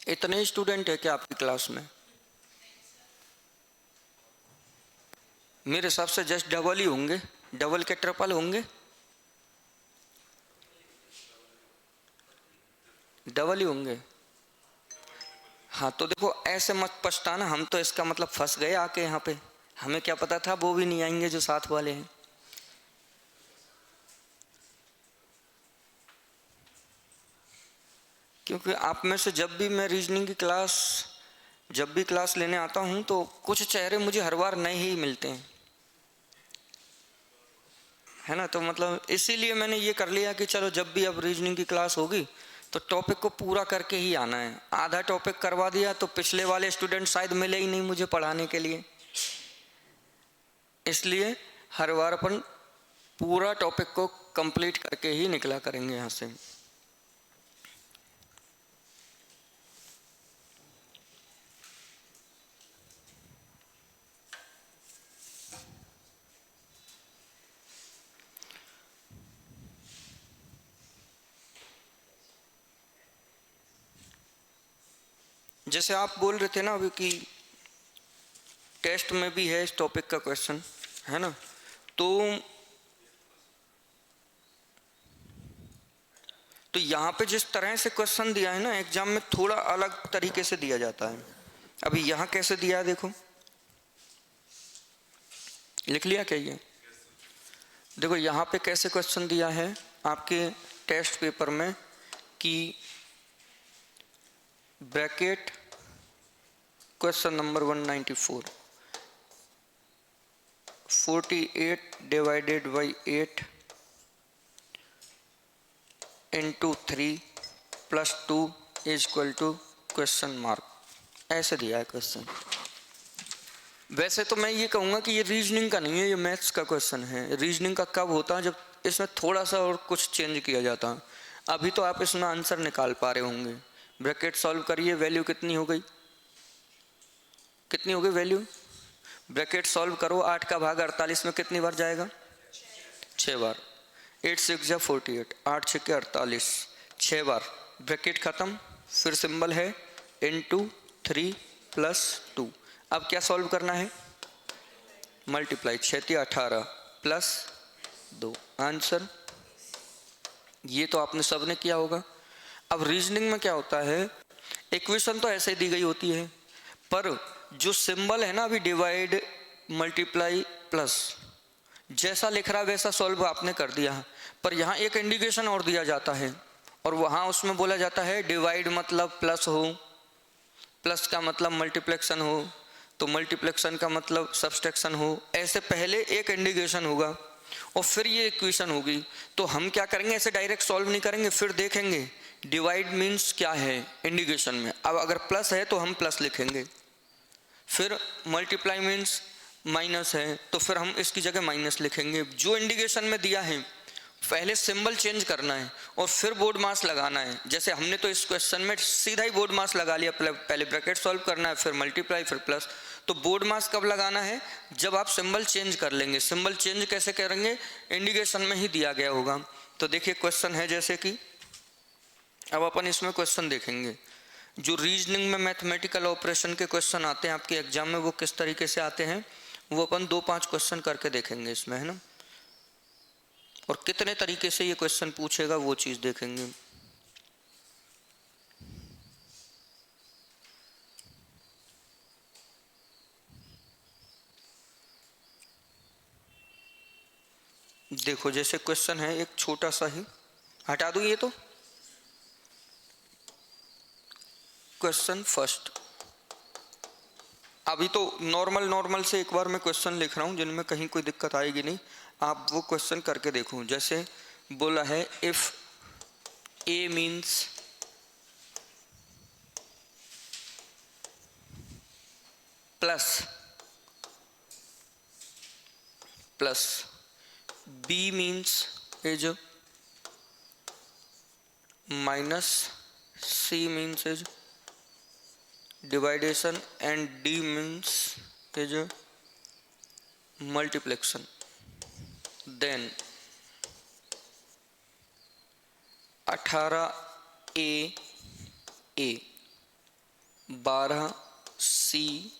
इतने स्टूडेंट है क्या आपकी क्लास में? मेरे हिसाब से जस्ट डबल ही होंगे, डबल के ट्रिपल होंगे, डबल ही होंगे। हाँ, तो देखो ऐसे मत पछताना, हम तो इसका मतलब फंस गए आके यहाँ पे। हमें क्या पता था वो भी नहीं आएंगे जो साथ वाले हैं। क्योंकि आप में से जब भी मैं रीजनिंग की क्लास, जब भी क्लास लेने आता हूँ तो कुछ चेहरे मुझे हर बार नए ही मिलते हैं, है ना। तो मतलब इसीलिए मैंने ये कर लिया कि चलो जब भी अब रीजनिंग की क्लास होगी तो टॉपिक को पूरा करके ही आना है। आधा टॉपिक करवा दिया तो पिछले वाले स्टूडेंट शायद मिले ही नहीं मुझे पढ़ाने के लिए, इसलिए हर बार अपन पूरा टॉपिक को कंप्लीट करके ही निकला करेंगे यहाँ से। जैसे आप बोल रहे थे ना अभी कि टेस्ट में भी है इस टॉपिक का क्वेश्चन, है ना, तो यहाँ पे जिस तरह से क्वेश्चन दिया है ना एग्जाम में, थोड़ा अलग तरीके से दिया जाता है। अभी यहाँ कैसे दिया है देखो, लिख लिया क्या ये? देखो यहाँ पे कैसे क्वेश्चन दिया है आपके टेस्ट पेपर में कि bracket question number 194, 48 divided by 8 into 3 plus 2 is equal to question mark, ऐसे दिया है क्वेश्चन। वैसे तो मैं ये कहूँगा कि ये रीजनिंग का नहीं है, ये मैथ्स का क्वेश्चन है। रीजनिंग का कब होता है? जब इसमें थोड़ा सा और कुछ चेंज किया जाता है। अभी तो आप इसमें आंसर निकाल पा रहे होंगे। ब्रैकेट सॉल्व करिए, वैल्यू कितनी हो गई, कितनी हो गई वैल्यू? ब्रैकेट सॉल्व करो, 8 का भाग 48 में कितनी बार जाएगा? 6 बार। 8 6 या 48, 8 6 48, 6 बार। ब्रैकेट खत्म, फिर सिंबल है इनटू 3 प्लस 2। अब क्या सॉल्व करना है? Multiply, 6 18 plus 2, answer. ये तो आपने सबने किया होगा। अब रीजनिंग में क्या होता है, इक्वेशन तो ऐसे ही दी गई होती है, पर जो सिंबल है ना अभी डिवाइड मल्टीप्लाई प्लस, जैसा लिख रहा है वैसा सॉल्व आपने कर दिया, पर यहाँ एक इंडिकेशन और दिया जाता है और वहाँ उसमें बोला जाता है डिवाइड मतलब प्लस हो, प्लस का मतलब मल्टीप्लेक्शन हो, तो मल्टीप्लेक्शन का मतलब सब्सट्रैक्शन हो। ऐसे पहले एक इंडिकेशन होगा और फिर ये इक्वेशन होगी। तो हम क्या करेंगे, ऐसे डायरेक्ट सॉल्व नहीं करेंगे, फिर देखेंगे डिवाइड मीन्स क्या है इंडिकेशन में। अब अगर प्लस है तो हम प्लस लिखेंगे, फिर मल्टीप्लाई मीन्स माइनस है तो फिर हम इसकी जगह माइनस लिखेंगे। जो इंडिकेशन में दिया है पहले सिंबल चेंज करना है और फिर बोर्ड मास लगाना है। जैसे हमने तो इस क्वेश्चन में सीधा ही बोर्ड मास लगा लिया, पहले ब्रैकेट सॉल्व करना है, फिर मल्टीप्लाई, फिर प्लस। तो बोर्ड मास कब लगाना है? जब आप सिंबल चेंज कर लेंगे। सिंबल चेंज कैसे करेंगे? इंडिकेशन में ही दिया गया होगा। तो देखिए क्वेश्चन है जैसे कि, अब अपन इसमें क्वेश्चन देखेंगे। जो रीजनिंग में मैथमेटिकल ऑपरेशन के क्वेश्चन आते हैं आपके एग्जाम में, वो किस तरीके से आते हैं वो अपन 2-5 क्वेश्चन करके देखेंगे इसमें, है ना, और कितने तरीके से ये क्वेश्चन पूछेगा वो चीज देखेंगे। देखो जैसे क्वेश्चन है एक छोटा सा ही, हटा दूं ये तो। क्वेश्चन फर्स्ट, अभी तो नॉर्मल से एक बार मैं क्वेश्चन लिख रहा हूं जिनमें कहीं कोई दिक्कत आएगी नहीं, आप वो क्वेश्चन करके देखो। जैसे बोला है if A means plus B means is minus, C means is division and D means is multiplication, then 18 A 12 C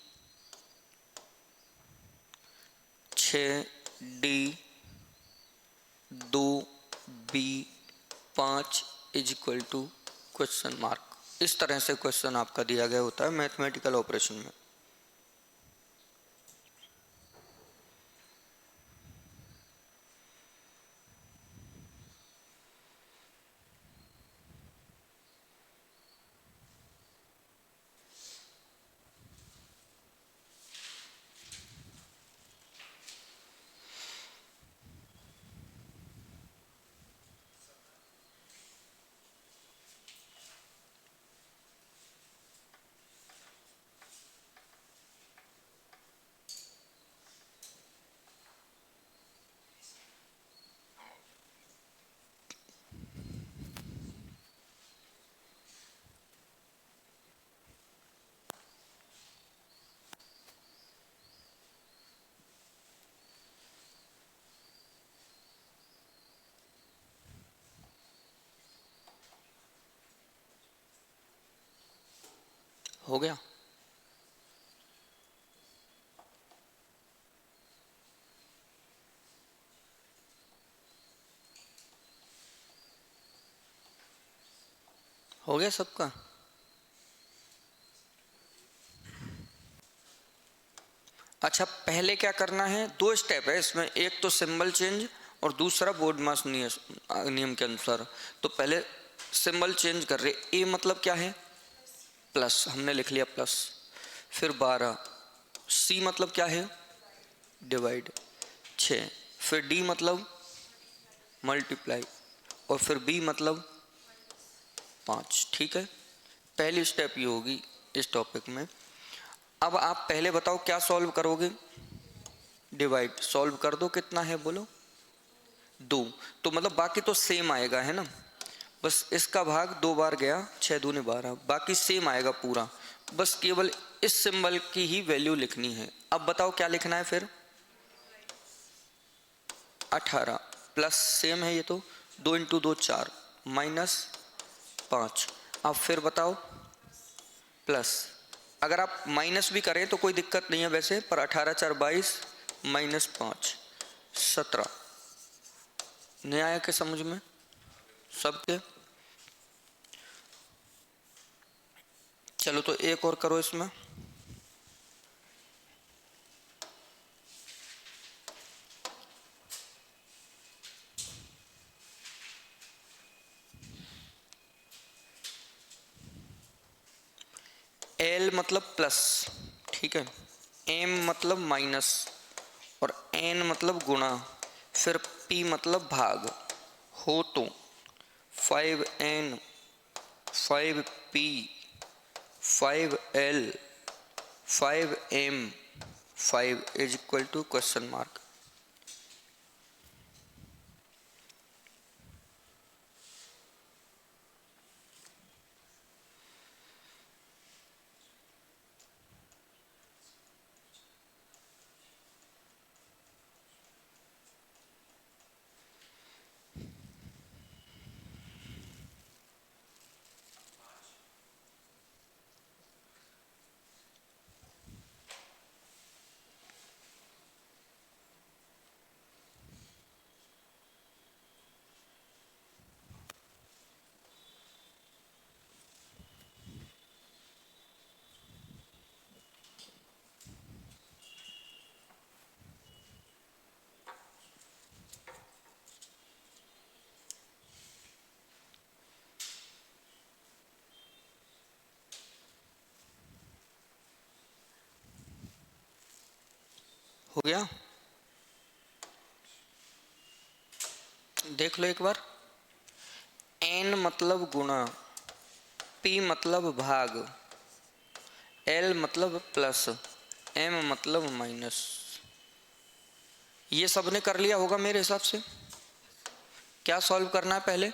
6 D 2 B 5 is equal to question mark. इस तरह से क्वेश्चन आपका दिया गया होता है मैथमेटिकल ऑपरेशन में। हो गया। हो गया सबका। अच्छा, पहले क्या करना है, दो स्टेप है इसमें, एक तो सिंबल चेंज और दूसरा बोर्ड मास नियम के अनुसार। तो पहले सिंबल चेंज कर रहे, ए मतलब क्या है, प्लस, हमने लिख लिया प्लस। फिर 12, सी मतलब क्या है, डिवाइड, 6, फिर डी मतलब मल्टीप्लाई, और फिर बी मतलब 5। ठीक है, पहली स्टेप ये होगी इस टॉपिक में। अब आप पहले बताओ क्या सॉल्व करोगे, डिवाइड सॉल्व कर दो, कितना है बोलो, 2। तो मतलब बाकी तो सेम आएगा है ना, बस इसका भाग 2 बार गया, 6 दूनी 12, बाकी सेम आएगा पूरा, बस केवल इस सिंबल की ही वैल्यू लिखनी है। अब बताओ क्या लिखना है फिर, 18 प्लस सेम है ये तो, 2 इंटू 2 4, माइनस 5। अब फिर बताओ प्लस, अगर आप माइनस भी करें तो कोई दिक्कत नहीं है वैसे, पर 18 4 22, माइनस 5 17। नहीं आया क्या समझ में सबके? चलो तो एक और करो इसमें। एल मतलब प्लस, ठीक है, एम मतलब माइनस, और एन मतलब गुणा, फिर पी मतलब भाग, हो तो 5n 5p 5l 5m 5 is equal to question mark. हो गया, देख लो एक बार। एन मतलब गुणा, पी मतलब भाग, एल मतलब प्लस, एम मतलब माइनस। ये सबने कर लिया होगा मेरे हिसाब से। क्या सॉल्व करना है पहले,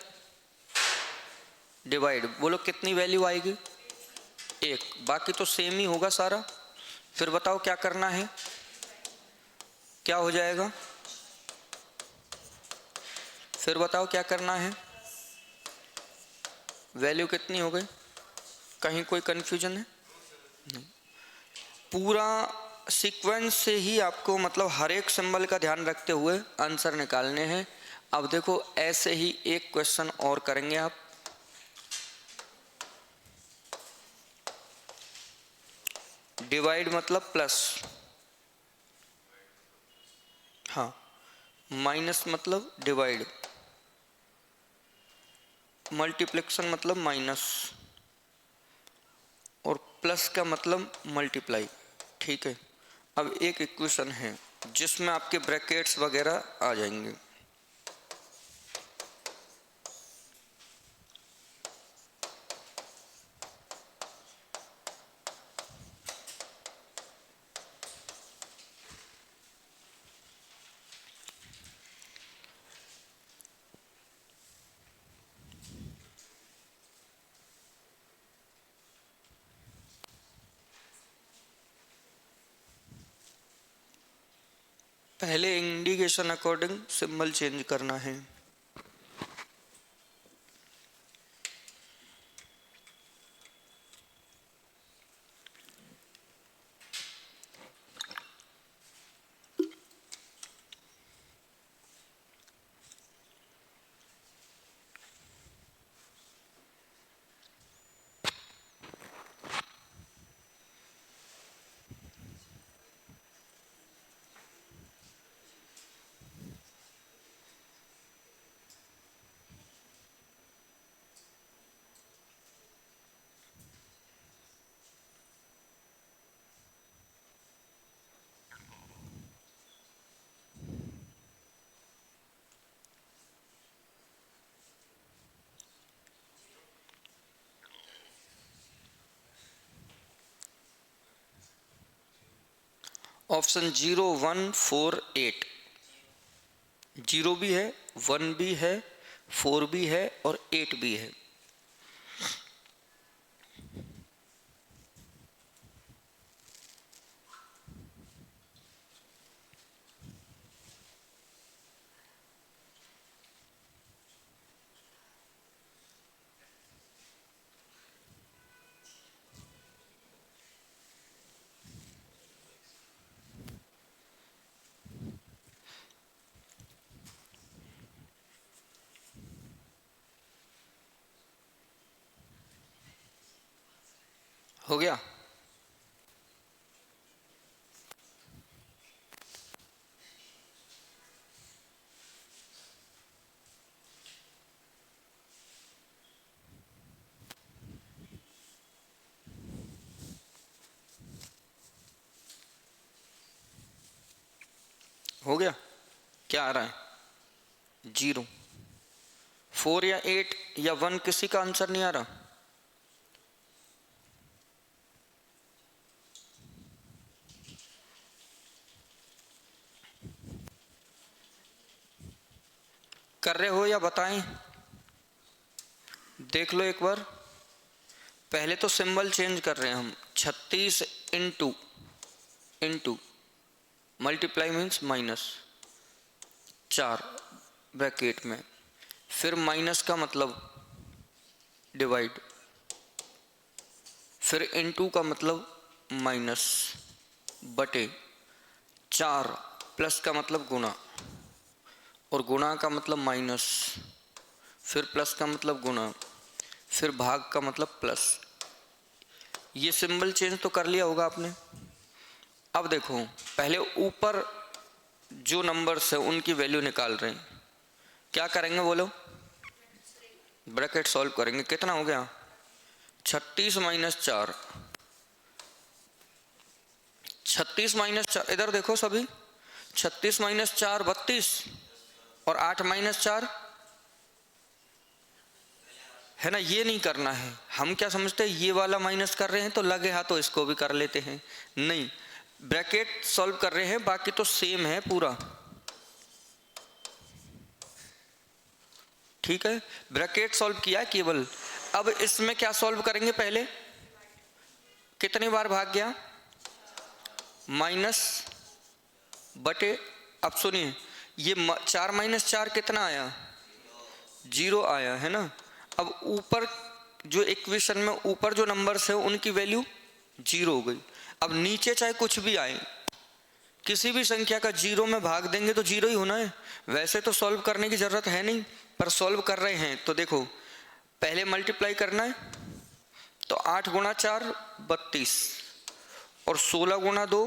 डिवाइड, बोलो कितनी वैल्यू आएगी, 1, बाकी तो सेम ही होगा सारा। फिर बताओ क्या करना है, क्या हो जाएगा, फिर बताओ क्या करना है, वैल्यू कितनी हो गई, कहीं कोई कंफ्यूजन है? नहीं, पूरा सीक्वेंस से ही आपको मतलब हर एक सिंबल का ध्यान रखते हुए आंसर निकालने हैं। अब देखो ऐसे ही एक क्वेश्चन और करेंगे आप। डिवाइड मतलब प्लस, हाँ, माइनस मतलब डिवाइड, मल्टीप्लिकेशन मतलब माइनस, और प्लस का मतलब मल्टीप्लाई। ठीक है, अब एक इक्वेशन है जिसमें आपके ब्रैकेट्स वगैरह आ जाएंगे। पहले इंडिकेशन अकॉर्डिंग सिंबल चेंज करना है। ऑप्शन 0 1 4 8। 0 भी है, 1 भी है, 4 भी है और 8 भी है। हो गया? हो गया? क्या आ रहा है? 0, 4 या 8 या 1, किसी का आंसर नहीं आ रहा? कर रहे हो या बताएं? देख लो एक बार। पहले तो सिंबल चेंज कर रहे हैं हम। 36 into multiply means minus 4 bracket में, फिर माइनस का मतलब डिवाइड, फिर इनटू का मतलब माइनस, बटे 4, प्लस का मतलब गुणा, और गुणा का मतलब माइनस, फिर प्लस का मतलब गुणा, फिर भाग का मतलब प्लस। ये सिंबल चेंज तो कर लिया होगा आपने। अब देखो, पहले ऊपर जो नंबर्स है उनकी वैल्यू निकाल रहे हैं। क्या करेंगे बोलो? ब्रैकेट सॉल्व करेंगे। कितना हो गया? 36 माइनस 4। 36 माइनस 4, इधर देखो सभी। 36 माइनस 4 32, और 8 माइनस 4 है ना। ये नहीं करना है। हम क्या समझते हैं, ये वाला माइनस कर रहे हैं तो लगे हाथों इसको भी कर लेते हैं। नहीं, ब्रैकेट सॉल्व कर रहे हैं, बाकी तो सेम है पूरा। ठीक है, ब्रैकेट सॉल्व किया केवल। अब इसमें क्या सॉल्व करेंगे? पहले कितनी बार भाग गया? माइनस बटे, अब सुनिए, ये 4 माइनस 4 कितना आया? 0 आया, है ना। अब ऊपर जो इक्वेशन में ऊपर जो नंबर्स है उनकी वैल्यू 0 हो गई। अब नीचे चाहे कुछ भी आए, किसी भी संख्या का 0 में भाग देंगे तो 0 ही होना है। वैसे तो सॉल्व करने की जरूरत है नहीं, पर सॉल्व कर रहे हैं तो देखो, पहले मल्टीप्लाई करना है। तो 8 गुणा 4 32, और 16 गुणा 2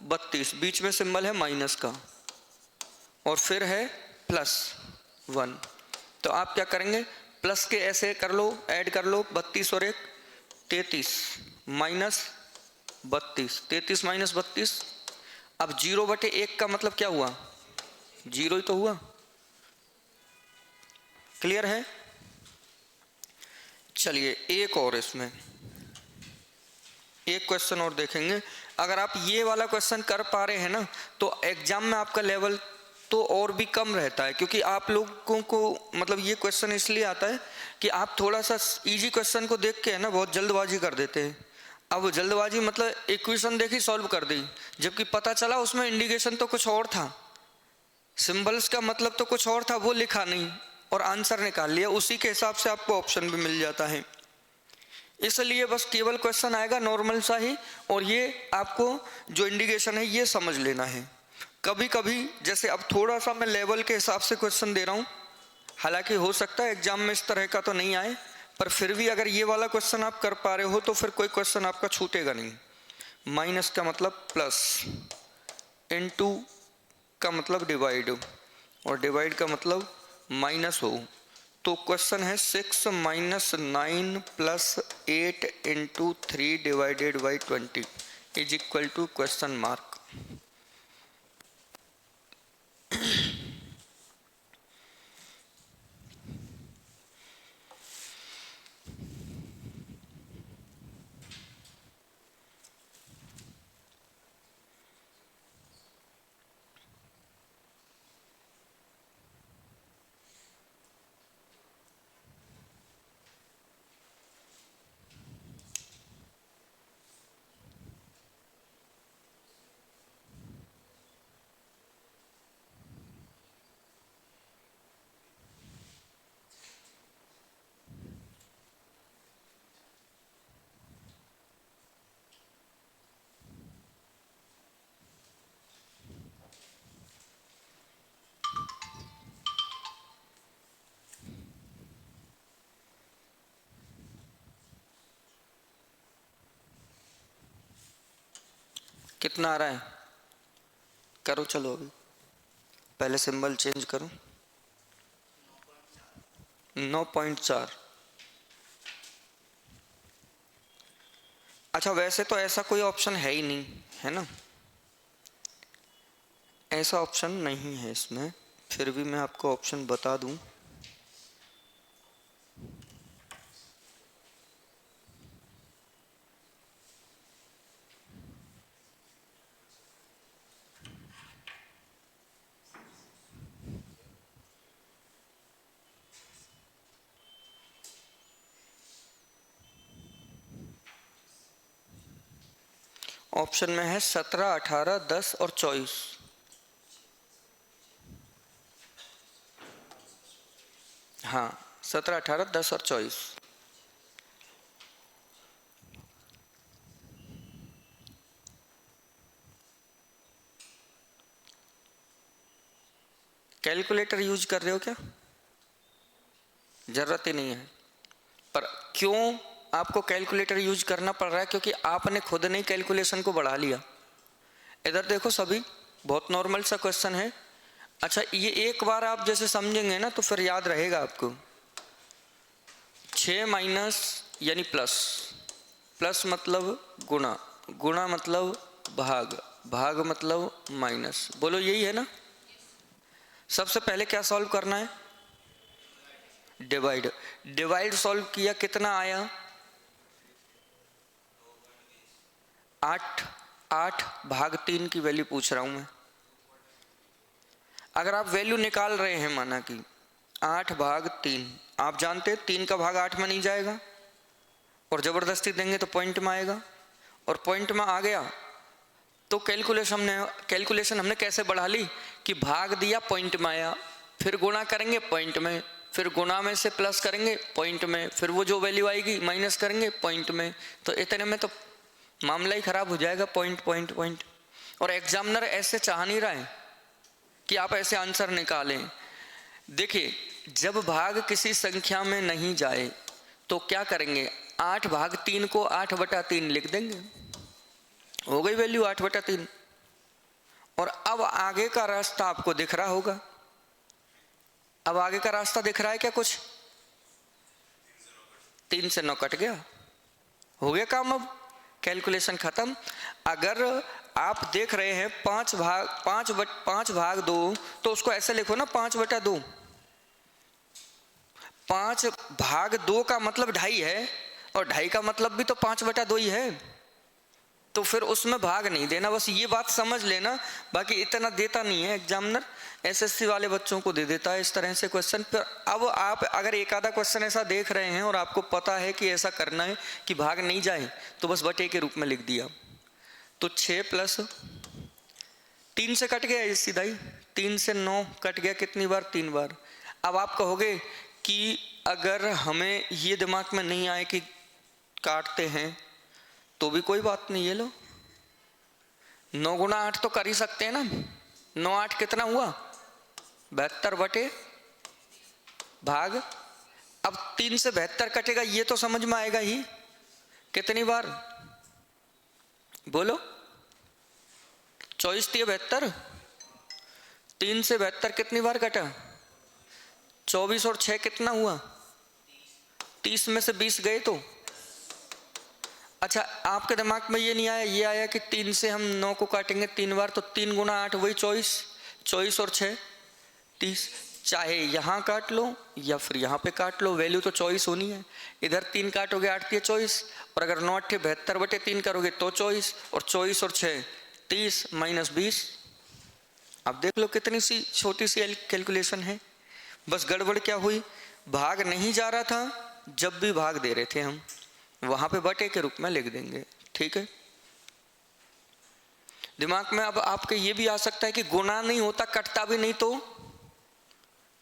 32, बीच में सिंबल है माइनस का, और फिर है प्लस 1। तो आप क्या करेंगे? प्लस के ऐसे कर लो, ऐड कर लो, 32 और 1 33, माइनस 32, 33 माइनस 32। अब 0 बटे 1 का मतलब क्या हुआ? 0 ही तो हुआ। क्लियर है? चलिए एक और, इसमें एक क्वेश्चन और देखेंगे। अगर आप ये वाला क्वेश्चन कर पा रहे हैं ना, तो एग्जाम में आपका लेवल तो और भी कम रहता है, क्योंकि आप लोगों को मतलब ये क्वेश्चन इसलिए आता है कि आप थोड़ा सा इजी क्वेश्चन को देख के है ना बहुत जल्दबाजी कर देते हैं। अब जल्दबाजी मतलब इक्वेशन देखी, सॉल्व कर दी, जबकि पता चला उसमें इंडिकेशन तो कुछ और था, सिंबल्स का मतलब तो कुछ और था, वो लिखा नहीं और आंसर निकाल लिया। उसी के हिसाब से आपको ऑप्शन भी मिल जाता है। इसलिए बस केवल क्वेश्चन आएगा नॉर्मल सा ही, और ये आपको जो इंडिकेशन है ये समझ लेना है। कभी कभी जैसे अब थोड़ा सा मैं लेवल के हिसाब से क्वेश्चन दे रहा हूँ, हालांकि हो सकता है एग्जाम में इस तरह का तो नहीं आए, पर फिर भी अगर ये वाला क्वेश्चन आप कर पा रहे हो तो फिर कोई क्वेश्चन आपका छूटेगा नहीं। माइनस का मतलब प्लस, इनटू का मतलब डिवाइड, और डिवाइड का मतलब माइनस हो। तो क्वेश्चन है 6 minus 9 plus 8 into 3 divided by 20 is equal to question mark. कितना आ रहा है? करो चलो, अभी पहले सिंबल चेंज करो। 9.4। अच्छा, वैसे तो ऐसा कोई ऑप्शन है ही नहीं, है ना, ऐसा ऑप्शन नहीं है इसमें, फिर भी मैं आपको ऑप्शन बता दूं। ऑप्शन में है 17, 18, 10 और 24। हाँ, 17, 18, 10 और 24। कैलकुलेटर यूज कर रहे हो क्या? जरूरत ही नहीं है। पर क्यों आपको कैलकुलेटर यूज करना पड़ रहा है? क्योंकि आपने खुद ने कैलकुलेशन को बढ़ा लिया। इधर देखो सभी, बहुत नॉर्मल सा क्वेश्चन है। अच्छा, ये एक बार आप जैसे समझेंगे ना तो फिर याद रहेगा आपको। 6 माइनस यानी प्लस, प्लस मतलब गुणा, गुणा मतलब भाग, भाग मतलब माइनस। बोलो यही है ना? सबसे पहले क्या सॉल्व करना है? डिवाइड। डिवाइड सॉल्व किया, कितना आया? 8। 8 भाग 3 की वैल्यू पूछ रहा हूं मैं। अगर आप वैल्यू निकाल रहे हैं, माना कि 8 भाग 3, आप जानते हैं 3 का भाग 8 में नहीं जाएगा, और जबरदस्ती देंगे तो पॉइंट में आएगा, और पॉइंट में आ गया तो कैलकुलेशन हमने कैसे बढ़ा ली कि भाग दिया, पॉइंट में आया, फिर गुणा करेंगे पॉइंट में, फिर गुणा में से प्लस करेंगे पॉइंट में, फिर वो जो वैल्यू आएगी माइनस करेंगे पॉइंट में। तो इतने में तो मामला ही खराब हो जाएगा, पॉइंट पॉइंट पॉइंट। और एग्जामिनर ऐसे चाह नहीं रहा है कि आप ऐसे आंसर निकालें। देखिए, जब भाग किसी संख्या में नहीं जाए तो क्या करेंगे? 8 भाग 3 को 8/3 लिख देंगे, हो गई वैल्यू 8/3। और अब आगे का रास्ता आपको दिख रहा होगा। अब आगे का रास्ता दिख रहा है क्या कुछ? 3 से 9 कट गया, हो गया काम, अब कैलकुलेशन खत्म। अगर आप देख रहे हैं 5 भाग 2, तो उसको ऐसे लिखो ना, 5/2। 5 भाग 2 का मतलब 2.5 है, और 2.5 का मतलब भी तो 5/2 ही है। तो फिर उसमें भाग नहीं देना, बस ये बात समझ लेना। बाकी इतना देता नहीं है एग्जामिनर, एसएससी वाले बच्चों को दे देता है इस तरह से क्वेश्चन। पर अब आप अगर एक आधा क्वेश्चन ऐसा देख रहे हैं और आपको पता है कि ऐसा करना है कि भाग नहीं जाए, तो बस बटे के रूप में लिख दिया। तो 6 प्लस 3 से कट गया, ये सीधा ही 3 से 9 कट गया, कितनी बार? 3 बार। अब आप कहोगे कि अगर हमें ये दिमाग में नहीं आए कि काटते हैं, तो भी कोई बात नहीं, ये लो 9 गुणा 8 तो कर ही सकते हैं ना। 9 8 कितना हुआ? 72 बटे भाग। अब 3 से 72 कटेगा, ये तो समझ में आएगा ही। कितनी बार बोलो? 24 3 72, 3 से 72 कितनी बार कटा? 24 और 6 कितना हुआ? 30 में से 20 गए तो। अच्छा, आपके दिमाग में ये नहीं आया, ये आया कि 3 से हम 9 को काटेंगे 3 बार, तो 3 गुणा 8 वही 24, 24 और 6 30। चाहे यहाँ काट लो या फिर यहाँ पे काट लो, वैल्यू तो 24 होनी है। इधर 3 काटोगे 8 3 24, और अगर 9 8 72/3 करोगे तो 24, और 24 और 6 30 माइनस 20। अब देख लो कितनी सी छोटी सी कैलकुलेशन है। बस गड़बड़ क्या हुई? भाग नहीं जा रहा था, जब भी भाग दे रहे थे हम वहां पे बटे के रूप में लिख देंगे, ठीक है। दिमाग में अब आपके ये भी आ सकता है कि गुणा नहीं होता, कटता भी नहीं, तो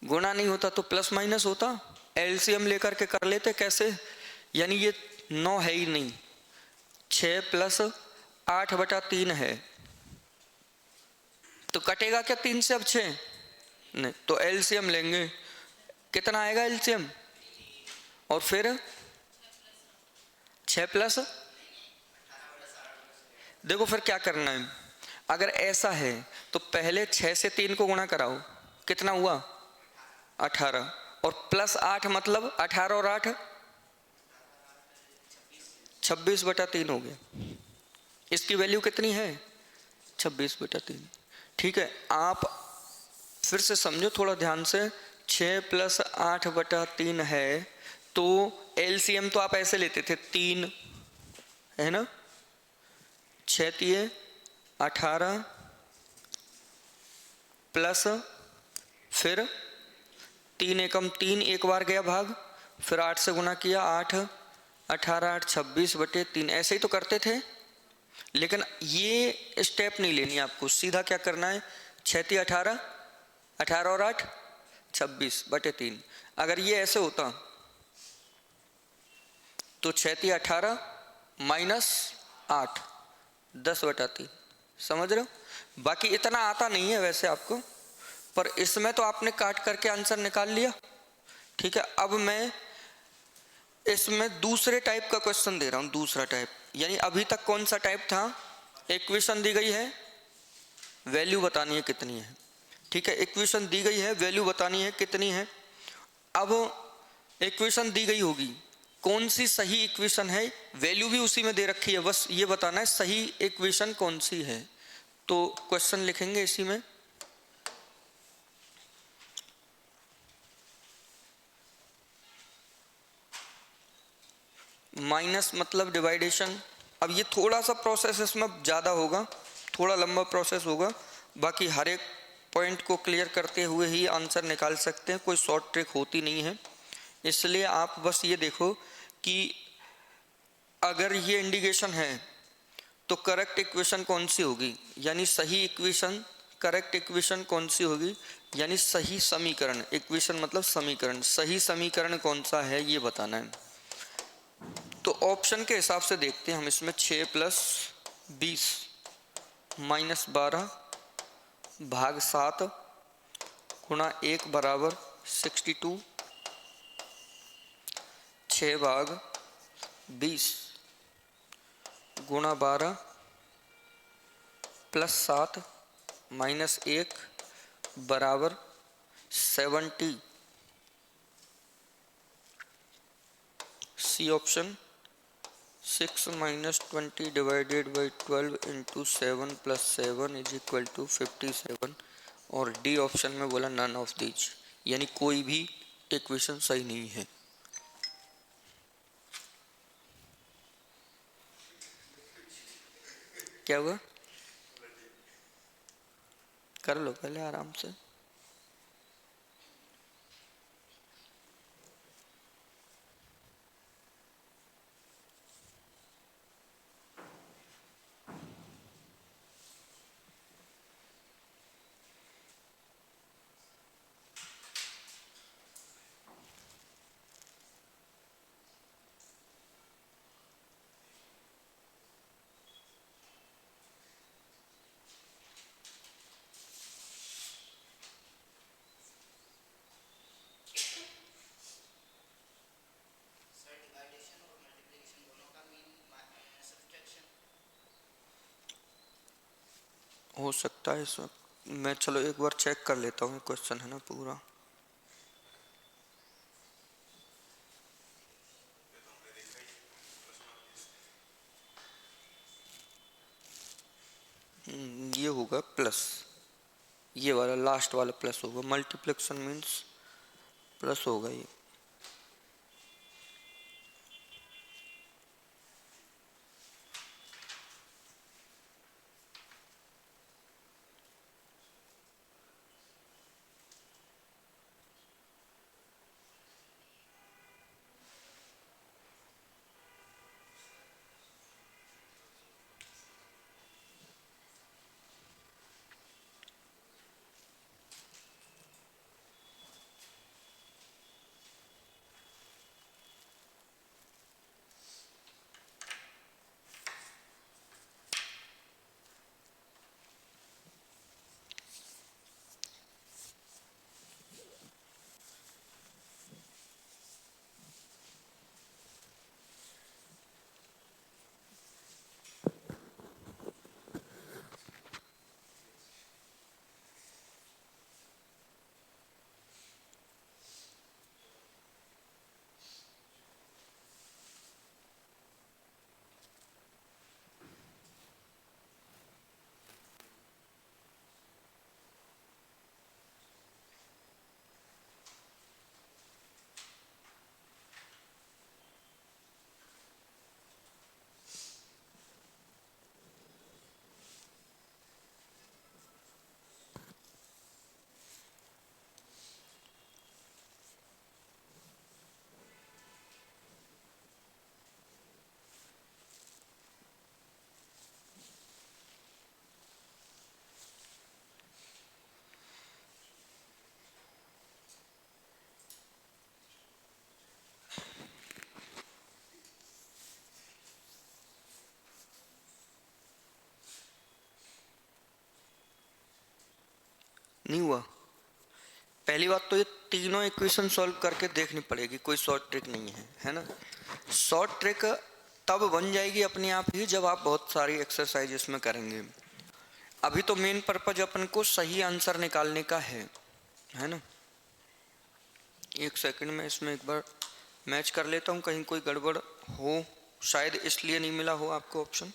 गुणा नहीं होता तो प्लस माइनस होता, एलसीएम लेकर के कर लेते। कैसे? यानी ये 9 है ही नहीं, 6 प्लस 8/3 है, तो कटेगा क्या 3 से? अब 6 नहीं, तो एलसीएम लेंगे, कितना आएगा एलसीएम? और फिर 6 प्लस देखो फिर क्या करना है, अगर ऐसा है तो पहले 6 से 3 को गुणा कराओ, कितना हुआ 18, और प्लस 8 मतलब 18 और 8 26/3 हो गया। इसकी वैल्यू कितनी है 26/3। ठीक है, आप फिर से समझो थोड़ा ध्यान से, 6 + 8/3 है, तो एलसीएम तो आप ऐसे लेते थे 3, है ना, 6 × 18 प्लस फिर 3 एकम 3, एक बार गया भाग, फिर 8 से गुना किया 8, 18 8 26/3, ऐसे ही तो करते थे। लेकिन ये स्टेप नहीं लेनी आपको, सीधा क्या करना है, 6 × 18, 18 और 8 26/3। अगर ये ऐसे होता तो 6 × 18 - 8 10/3, समझ रहे हो। बाकी इतना आता नहीं है वैसे आपको, पर इसमें तो आपने काट करके आंसर निकाल लिया। ठीक है, अब मैं इसमें दूसरे टाइप का क्वेश्चन दे रहा हूं, दूसरा टाइप, यानी अभी तक कौन सा टाइप था, इक्वेशन दी गई है, वैल्यू बतानी है कितनी है। ठीक है, इक्वेशन दी गई है, वैल्यू बतानी है कितनी है। अब इक्वेशन दी गई होगी, कौन सी सही इक्वेशन है, वैल्यू भी उसी में दे रखी है, बस ये बताना है सही इक्वेशन कौन सी है। तो क्वेश्चन लिखेंगे इसी में, माइनस मतलब डिवाइडेशन। अब ये थोड़ा सा प्रोसेस इसमें ज़्यादा होगा, थोड़ा लंबा प्रोसेस होगा, बाकी हर एक पॉइंट को क्लियर करते हुए ही आंसर निकाल सकते हैं, कोई शॉर्ट ट्रिक होती नहीं है। इसलिए आप बस ये देखो कि अगर ये इंडिकेशन है तो करेक्ट इक्वेशन कौन सी होगी, यानी सही इक्वेशन, करेक्ट इक्वेशन कौन सी होगी, यानी सही समीकरण, इक्वेशन मतलब समीकरण, सही समीकरण कौन सा है ये बताना है। तो ऑप्शन के हिसाब से देखते हैं हम इसमें, 6 + 20 - 12 भाग 7 गुणा 1 बराबर 62, 6 भाग 20 गुणा 12 प्लस 7 माइनस 1 बराबर 70। सी ऑप्शन, 6 - 20 / 12 × 7 + 7 = 57, और डी ऑप्शन में बोला नन ऑफ दीज, यानी कोई भी इक्वेशन सही नहीं है। क्या हुआ, कर लो पहले आराम से। हो सकता है इस वक्त मैं, चलो एक बार चेक कर लेता हूँ, क्वेश्चन है ना पूरा। ये होगा प्लस, ये वाला लास्ट वाला प्लस होगा, मल्टीप्लिकेशन मीन्स प्लस होगा ये। नहीं हुआ। पहली बात तो ये तीनों इक्वेशन सॉल्व करके देखनी पड़ेगी, कोई शॉर्ट ट्रिक नहीं है ना। शॉर्ट ट्रिक तब बन जाएगी अपने आप ही जब आप बहुत सारी एक्सरसाइज इसमें करेंगे। अभी तो मेन पर्पज अपन को सही आंसर निकालने का है ना। एक सेकंड में इसमें एक बार मैच कर लेता हूँ, कहीं कोई गड़बड़ हो, शायद इसलिए नहीं मिला हो आपको ऑप्शन।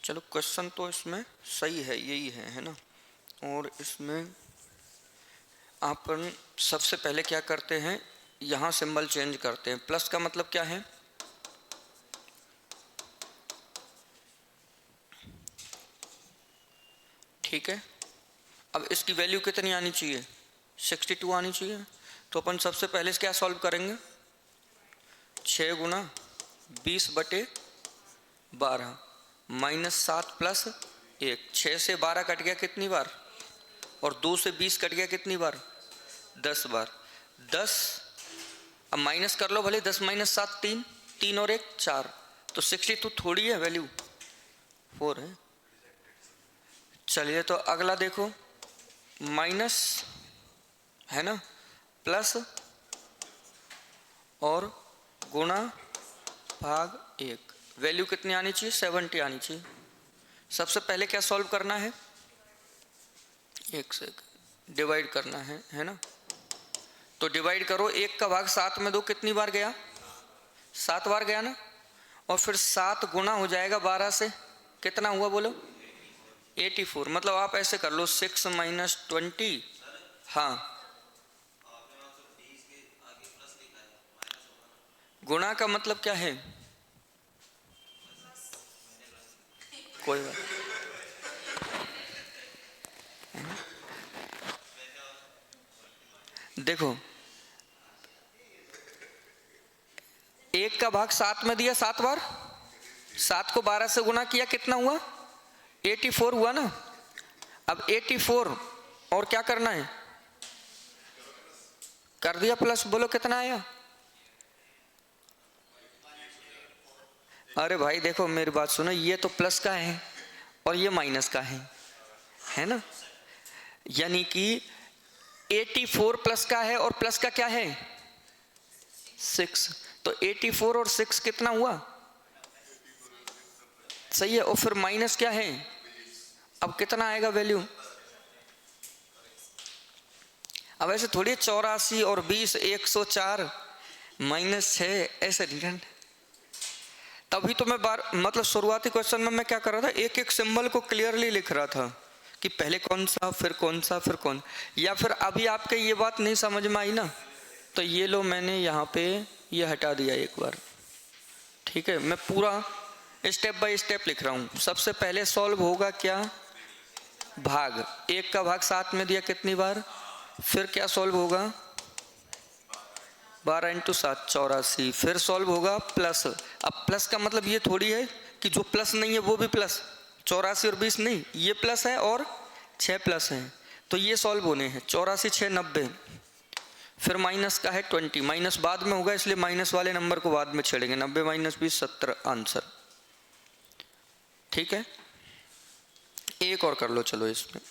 चलो क्वेश्चन तो इसमें सही है, यही है ना। और इसमें अपन सबसे पहले क्या करते हैं, यहाँ सिंबल चेंज करते हैं। प्लस का मतलब क्या है, ठीक है। अब इसकी वैल्यू कितनी आनी चाहिए, 62 आनी चाहिए। तो अपन सबसे पहले इसे क्या सॉल्व करेंगे, 6 गुना 20/12 -7 + 1। 6 से 12 कट गया कितनी बार, और 2 से 20 कट गया कितनी बार, 10 बार। 10 अब माइनस कर लो भले, 10 - 7 3, 3 और 1 4, तो 62 थोड़ी है, वैल्यू 4 है। चलिए तो अगला देखो, माइनस है ना, प्लस और गुणा भाग 1, वैल्यू कितनी आनी चाहिए, 70 आनी चाहिए। सबसे पहले क्या सॉल्व करना है, एक से डिवाइड करना है ना। तो डिवाइड करो, 1 का भाग 7 में 2 कितनी बार गया, 7 बार गया ना। और फिर 7 गुना हो जाएगा 12 से, कितना हुआ बोलो, 84। मतलब आप ऐसे कर लो, 6 - 20, हाँ गुणा का मतलब क्या है, कोई बात, देखो 1 का भाग 7 में दिया 7 बार, 7 को 12 से गुना किया, कितना हुआ, 84 हुआ ना। अब 84 और क्या करना है, कर दिया प्लस, बोलो कितना आया। अरे भाई देखो मेरी बात सुनो, ये तो प्लस का है और ये माइनस का है ना। यानी कि 84 प्लस का है और प्लस का क्या है 6, तो 84 और 6 कितना हुआ, सही है। और फिर माइनस क्या है, अब कितना आएगा वैल्यू, अब ऐसे थोड़ी 84 और 20 104 -6 ऐसे नहीं। तभी तो मैं मतलब शुरुआती क्वेश्चन में मैं क्या कर रहा था, एक एक सिंबल को क्लियरली लिख रहा था कि पहले कौन सा फिर कौन सा फिर कौन। या फिर अभी आपके ये बात नहीं समझ में आई ना, तो ये लो मैंने यहाँ पे ये हटा दिया एक बार, ठीक है। मैं पूरा स्टेप बाय स्टेप लिख रहा हूँ। सबसे पहले सॉल्व होगा क्या, भाग, 1 का भाग 7 में दिया कितनी बार, फिर क्या सॉल्व होगा 12 × 7 84, फिर सॉल्व होगा प्लस। अब प्लस का मतलब ये थोड़ी है कि जो प्लस नहीं है वो भी प्लस, 84 और 20 नहीं, ये प्लस है और 6 प्लस है, तो ये सॉल्व होने हैं। 84 6 90, फिर माइनस का है 20, माइनस बाद में होगा इसलिए माइनस वाले नंबर को बाद में छेड़ेंगे। 90 - 20 70 आंसर, ठीक है। एक और कर लो चलो इसमें,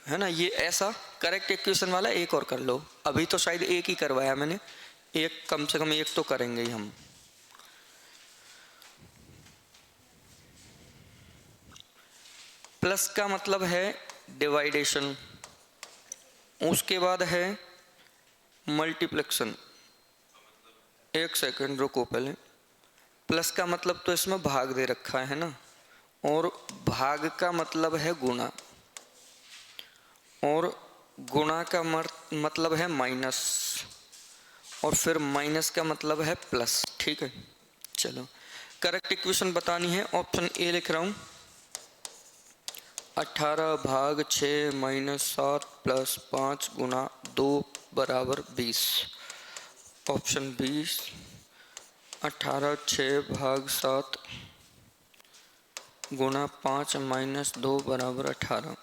है ना, ये ऐसा करेक्ट इक्वेशन वाला एक और कर लो। अभी तो शायद एक ही करवाया मैंने, एक कम से कम एक तो करेंगे ही हम। प्लस का मतलब है डिवाइडेशन, उसके बाद है मल्टीप्लिकेशन। एक सेकंड रुको पहले, प्लस का मतलब तो इसमें भाग दे रखा है ना, और भाग का मतलब है गुणा, और गुणा का मतलब है माइनस, और फिर माइनस का मतलब है प्लस, ठीक है। चलो करेक्ट इक्वेशन बतानी है, ऑप्शन ए लिख रहा हूँ, 18 भाग 6 - 7 + 5 गुना 2 = 20। ऑप्शन 20, 18 6 भाग 7 गुणा 5 माइनस 2 बराबर 18।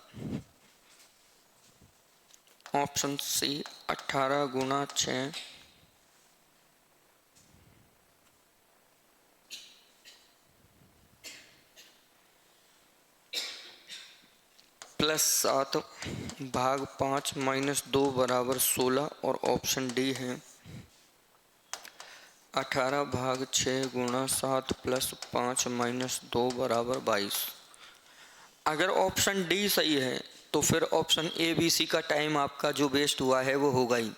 ऑप्शन सी 18 गुणा 6 प्लस 7 भाग 5 माइनस 2 बराबर 16 और ऑप्शन डी है 18 भाग 6 गुणा 7 प्लस 5 माइनस 2 बराबर 22। अगर ऑप्शन डी सही है तो फिर ऑप्शन ए बी सी का टाइम आपका जो वेस्ट हुआ है वो होगा ही।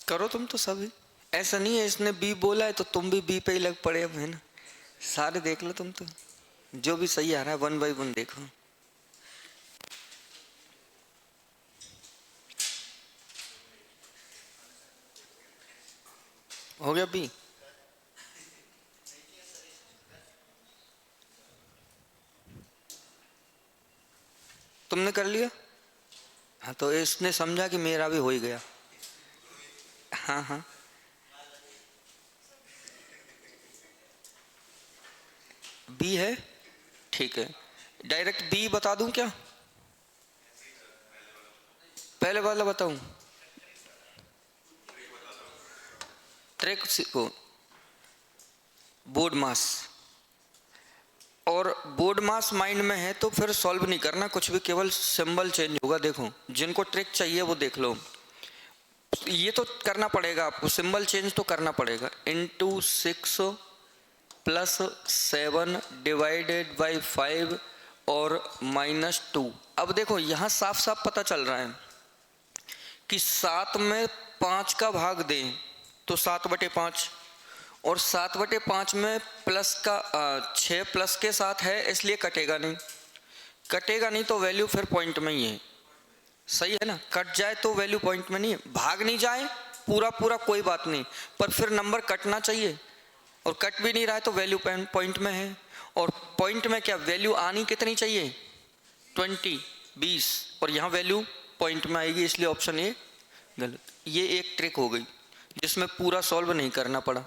करो तुम तो सभी, ऐसा नहीं है इसने बी बोला है तो तुम भी बी पे ही लग पड़े अब, है ना। सारे देख लो तुम तो, जो भी सही आ रहा है 1 बाई 1 देखो। हो गया बी। तुमने कर लिया। हाँ तो इसने समझा कि मेरा भी हो ही गया। हाँ हाँ बी है, ठीक है। डायरेक्ट बी बता दूं क्या, पहले वाला बताऊं। ट्रिक को बोर्ड मास, और बोर्ड मास माइंड में है तो फिर सॉल्व नहीं करना कुछ भी, केवल सिंबल चेंज होगा। देखो जिनको ट्रिक चाहिए वो देख लो, ये तो करना पड़ेगा आपको, सिंबल चेंज तो करना पड़ेगा। इंटू 6 प्लस 7 डिवाइडेड बाई 5 और -2। अब देखो यहाँ साफ साफ पता चल रहा है कि 7 में 5 का भाग दें तो 7/5, और 7/5 में प्लस का 6 प्लस के साथ है इसलिए कटेगा नहीं, कटेगा नहीं तो वैल्यू फिर पॉइंट में ही है। सही है ना, कट जाए तो वैल्यू पॉइंट में नहीं है, भाग नहीं जाए पूरा पूरा कोई बात नहीं, पर फिर नंबर कटना चाहिए, और कट भी नहीं रहा है तो वैल्यू पॉइंट में है। और पॉइंट में क्या वैल्यू आनी कितनी चाहिए 20 और यहाँ वैल्यू पॉइंट में आएगी, इसलिए ऑप्शन ए गलत। ये एक ट्रिक हो गई जिसमें पूरा सॉल्व नहीं करना पड़ा।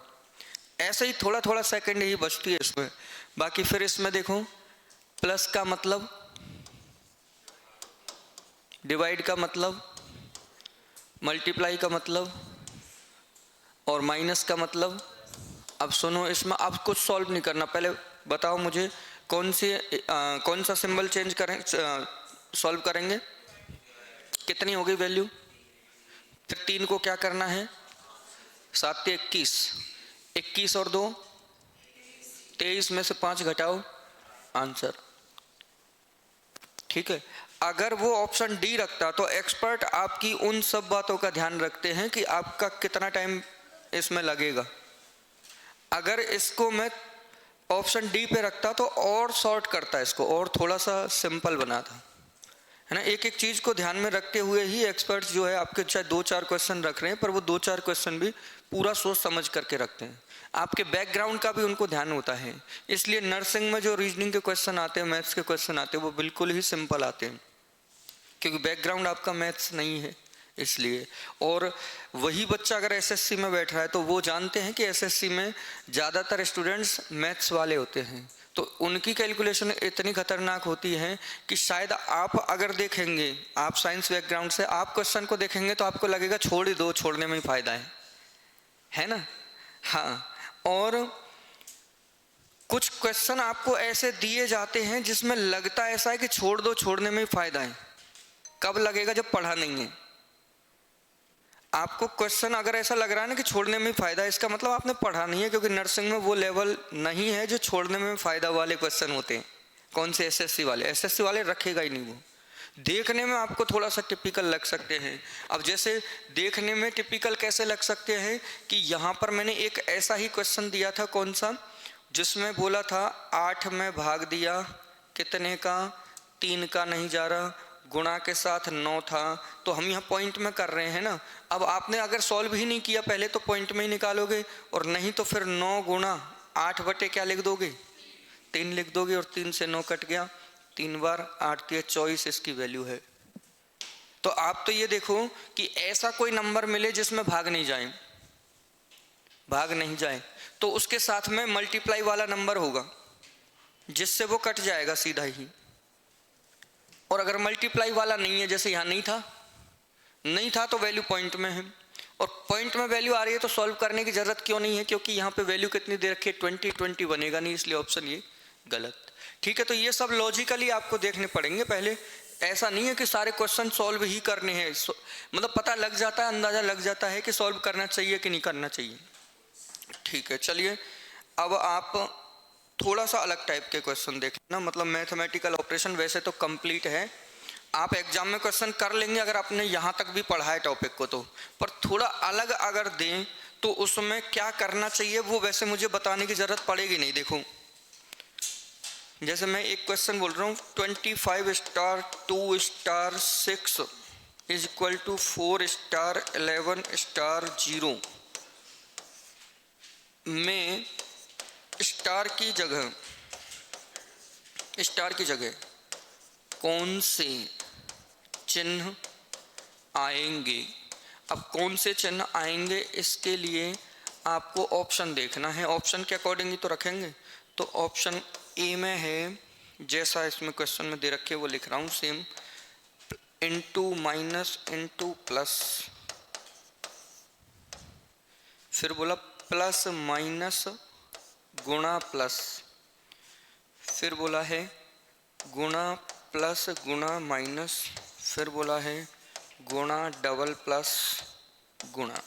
ऐसे ही थोड़ा थोड़ा सेकंड ही बचती है इसमें। बाकी फिर इसमें देखो प्लस का मतलब, डिवाइड का मतलब, मल्टीप्लाई का मतलब, और माइनस का मतलब। अब सुनो, इसमें अब कुछ सॉल्व नहीं करना, पहले बताओ मुझे कौन सा सिंबल चेंज करें, सॉल्व करेंगे। कितनी हो गई वैल्यू फिर 3 को क्या करना है, 7 ते 21, 21 और 2 23 में से 5 घटाओ, आंसर। ठीक है। अगर वो ऑप्शन डी रखता तो एक्सपर्ट आपकी उन सब बातों का ध्यान रखते हैं कि आपका कितना टाइम इसमें लगेगा। अगर इसको मैं ऑप्शन डी पे रखता तो और शॉर्ट करता, इसको और थोड़ा सा सिंपल बनाता, है ना। एक एक चीज को ध्यान में रखते हुए ही एक्सपर्ट्स जो है आपके चाहे 2-4 क्वेश्चन रख रहे हैं, पर वो 2-4 क्वेश्चन भी पूरा सोच समझ करके रखते हैं। आपके बैकग्राउंड का भी उनको ध्यान होता है। इसलिए नर्सिंग में जो रीजनिंग के क्वेश्चन आते हैं, मैथ्स के क्वेश्चन आते हैं, वो बिल्कुल ही सिंपल आते हैं, क्योंकि बैकग्राउंड आपका मैथ्स नहीं है इसलिए। और वही बच्चा अगर एसएससी में बैठ रहा है तो वो जानते हैं कि एसएससी में ज़्यादातर स्टूडेंट्स मैथ्स वाले होते हैं, तो उनकी कैलकुलेशन इतनी खतरनाक होती है कि शायद आप अगर देखेंगे, आप साइंस बैकग्राउंड से, आप क्वेश्चन को देखेंगे तो आपको लगेगा छोड़ ही दो, छोड़ने में ही फायदा है ना। हाँ, और कुछ क्वेश्चन आपको ऐसे दिए जाते हैं जिसमें लगता ऐसा है कि छोड़ दो, छोड़ने में ही फायदा है। कब लगेगा, जब पढ़ा नहीं है। आपको क्वेश्चन अगर ऐसा लग रहा है ना कि छोड़ने में फायदा है, इसका मतलब आपने पढ़ा नहीं है, क्योंकि नर्सिंग में वो लेवल नहीं है जो छोड़ने में फायदा वाले क्वेश्चन होते हैं। कौन से, एसएससी वाले। एसएससी वाले रखेगा ही नहीं वो। देखने में आपको थोड़ा सा टिपिकल लग सकते हैं। अब जैसे देखने में टिपिकल कैसे लग सकते हैं कि यहाँ पर मैंने एक ऐसा ही क्वेश्चन दिया था, कौन सा, जिसमें बोला था 8 में भाग दिया कितने का, 3 का नहीं जा रहा, गुणा के साथ 9 था, तो हम यहाँ पॉइंट में कर रहे हैं ना। अब आपने अगर सॉल्व ही नहीं किया पहले तो पॉइंट में ही निकालोगे, और नहीं तो फिर 9 गुणा 8 बटे क्या लिख दोगे, 3 लिख दोगे, और 3 से 9 कट गया, 3 बार 8 के 24 इसकी वैल्यू है। तो आप तो ये देखो कि ऐसा कोई नंबर मिले जिसमें भाग नहीं जाए, भाग नहीं जाए, तो उसके साथ में मल्टीप्लाई वाला नंबर होगा जिससे वो कट जाएगा सीधा ही। और अगर मल्टीप्लाई वाला नहीं है, जैसे यहाँ नहीं था तो वैल्यू पॉइंट में है, और पॉइंट में वैल्यू आ रही है तो सॉल्व करने की जरूरत क्यों नहीं है, क्योंकि यहाँ पे वैल्यू कितनी दे रखी है, 20 बनेगा नहीं, इसलिए ऑप्शन ये गलत। ठीक है, तो ये सब लॉजिकली आपको देखने पड़ेंगे पहले। ऐसा नहीं है कि सारे क्वेश्चन सॉल्व ही करने हैं, मतलब पता लग जाता है, अंदाजा लग जाता है कि सॉल्व करना चाहिए कि नहीं करना चाहिए। ठीक है, चलिए अब आप थोड़ा सा अलग टाइप के क्वेश्चन देखना, मतलब मैथमेटिकल ऑपरेशन वैसे तो कंप्लीट है, आप एग्जाम में क्वेश्चन कर लेंगे अगर आपने यहाँ तक भी पढ़ा है टॉपिक को तो, पर थोड़ा अलग अगर दें तो उसमें क्या करना चाहिए वो वैसे मुझे बताने की जरूरत पड़ेगी नहीं। देखो, जैसे मैं एक क्वेश्चन बोल रहा हूँ, 25 star 2 star 6 is equal to 4 star 11 star 0 में स्टार की जगह कौन से चिन्ह आएंगे। अब कौन से चिन्ह आएंगे इसके लिए आपको ऑप्शन देखना है, ऑप्शन के अकॉर्डिंग ही तो रखेंगे। तो ऑप्शन ए में है, जैसा इसमें क्वेश्चन में दे रखे वो लिख रहा हूँ, same, into minus into plus, फिर बोला प्लस माइनस गुणा प्लस, फिर बोला है गुणा प्लस गुणा माइनस, फिर बोला है गुणा डबल प्लस गुणा।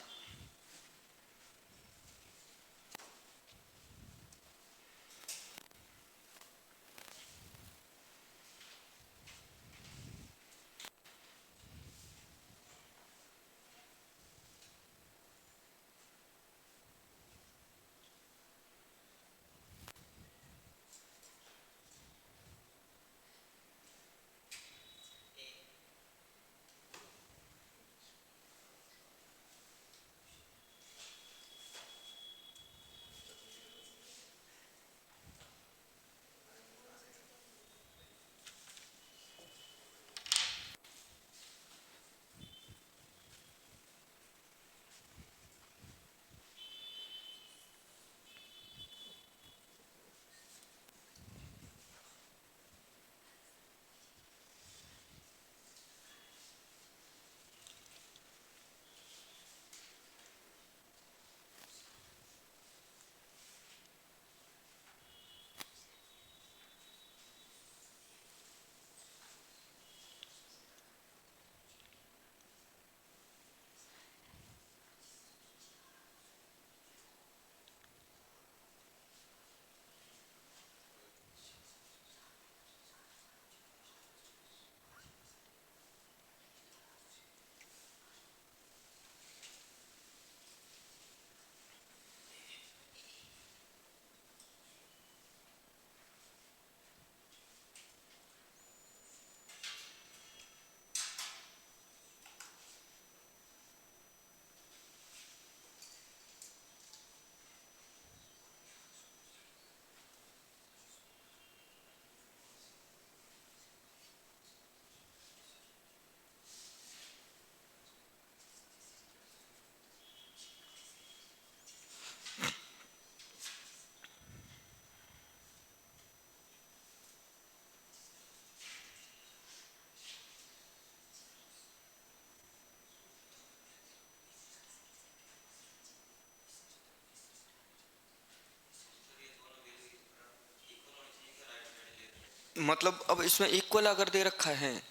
मतलब अब इसमें इक्वल अगर दे रखा है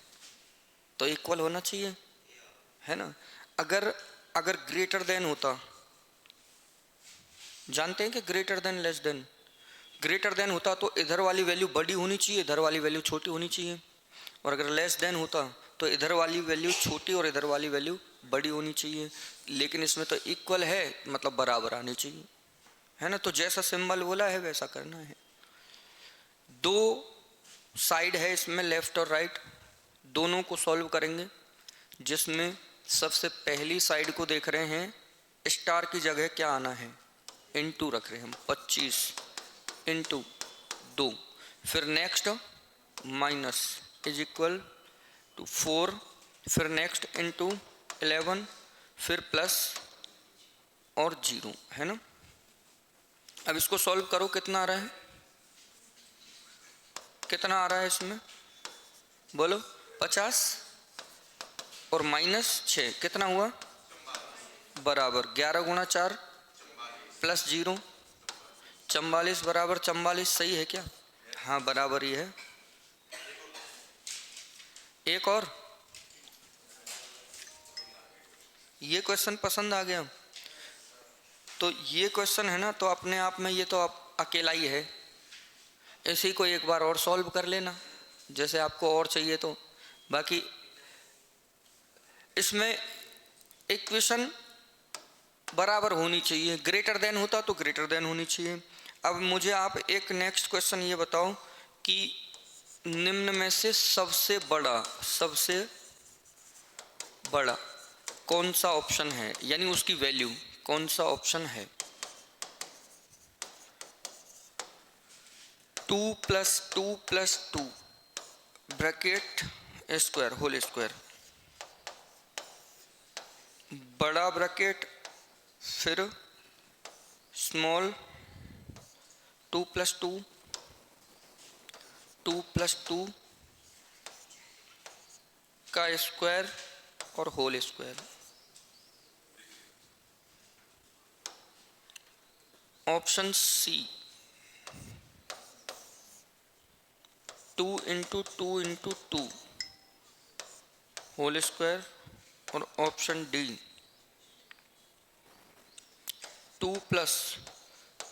तो इक्वल होना चाहिए, है ना। अगर अगर ग्रेटर देन होता, जानते हैं कि greater than less than, greater than होता तो इधर वाली वैल्यू बड़ी होनी चाहिए, इधर वाली वैल्यू छोटी होनी चाहिए। और अगर लेस देन होता तो इधर वाली वैल्यू छोटी और इधर वाली वैल्यू बड़ी होनी चाहिए। लेकिन इसमें तो इक्वल है, मतलब बराबर आनी चाहिए, है ना। तो जैसा सिंबल बोला है वैसा करना है। दो साइड है इसमें, लेफ्ट और राइट, दोनों को सॉल्व करेंगे। जिसमें सबसे पहली साइड को देख रहे हैं, स्टार की जगह क्या आना है, इनटू रख रहे हैं हम, 25 इंटू 2। फिर next minus is equal to 4, फिर नेक्स्ट इंटू 11, फिर प्लस और 0, है ना। अब इसको सॉल्व करो, कितना आ रहा है, कितना आ रहा है इसमें, बोलो। 50 और माइनस 6 कितना हुआ, बराबर 11 गुणा 4 प्लस 0, 44 बराबर 44। सही है क्या, हाँ बराबर ही है। एक और, ये क्वेश्चन पसंद आ गया तो ये क्वेश्चन है ना, तो अपने आप में ये तो आप अकेला ही है, इसी को एक बार और सॉल्व कर लेना जैसे आपको और चाहिए तो। बाकी इसमें इक्वेशन बराबर होनी चाहिए, ग्रेटर देन होता तो ग्रेटर देन होनी चाहिए। अब मुझे आप एक नेक्स्ट क्वेश्चन ये बताओ कि निम्न में से सबसे बड़ा कौन सा ऑप्शन है, यानी उसकी वैल्यू कौन सा ऑप्शन है। 2 + 2 + 2 ब्रैकेट स्क्वायर होल स्क्वायर, बड़ा ब्रैकेट, फिर स्मॉल 2 + 2, 2 + 2 का स्क्वायर और whole square. Option C 2 × 2 × 2 whole square, और option D 2 +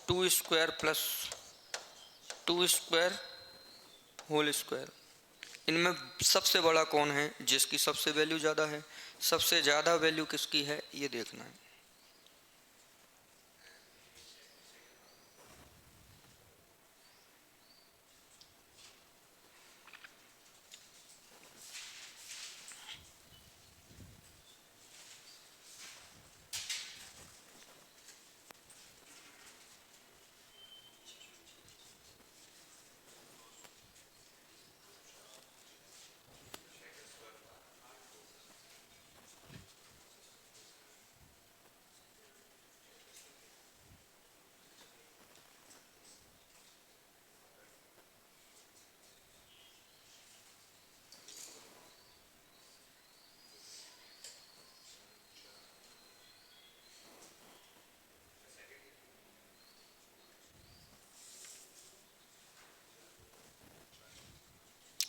2 square plus 2 square whole square. इनमें सबसे बड़ा कौन है, जिसकी सबसे वैल्यू ज़्यादा है, सबसे ज़्यादा वैल्यू किसकी है ये देखना है।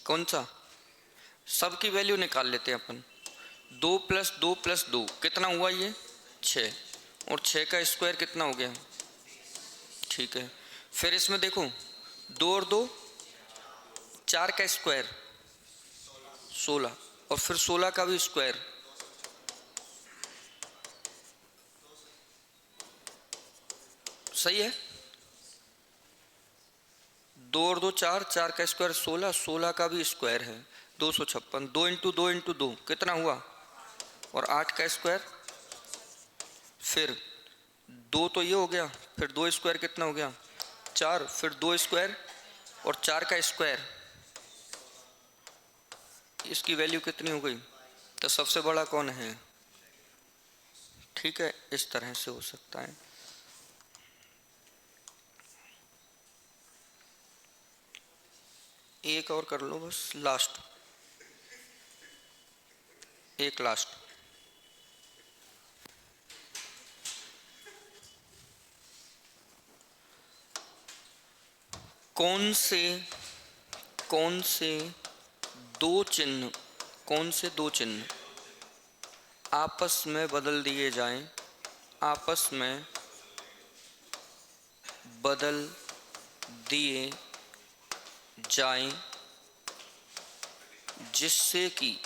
कौन सा, सबकी वैल्यू निकाल लेते हैं अपन। 2 + 2 + 2 कितना हुआ, ये 6, और 6 का स्क्वायर कितना हो गया, ठीक है। फिर इसमें देखो 2 और 2 4 का स्क्वायर 16, और फिर 16 का भी स्क्वायर, सही है। 2 और 2 4, 4 का स्क्वायर 16, 16 का भी स्क्वायर है 256। 2 × 2 × 2 कितना हुआ, और 8 का स्क्वायर, फिर 2 तो ये हो गया, फिर 2 स्क्वायर कितना हो गया 4, फिर 2 स्क्वायर और 4 का स्क्वायर, इसकी वैल्यू कितनी हो गई। तो सबसे बड़ा कौन है, ठीक है, इस तरह से हो सकता है। एक और कर लो बस, लास्ट, एक लास्ट। कौन से कौन से दो चिन्ह आपस में बदल दिए जाएं, आपस में बदल दिए जाएं, जिससे कि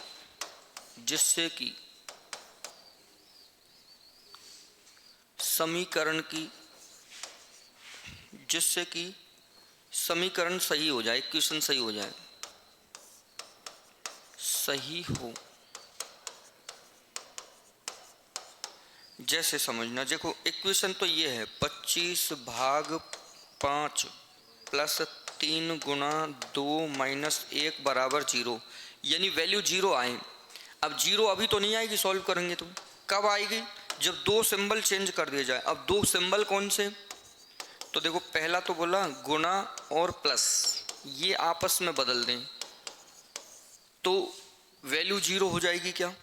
समीकरण सही हो जाए, इक्वेशन सही हो जाए, सही हो। जैसे समझना, देखो इक्वेशन तो ये है 25/5 प्लस 3 गुणा 2 माइनस 1 बराबर 0, यानी वैल्यू 0 आए। अब 0 अभी तो नहीं आएगी, सॉल्व करेंगे तो कब आएगी, जब दो सिंबल चेंज कर दिए जाए। अब दो सिंबल कौन से, तो देखो पहला तो बोला गुणा और प्लस, ये आपस में बदल दें तो वैल्यू 0 हो जाएगी क्या,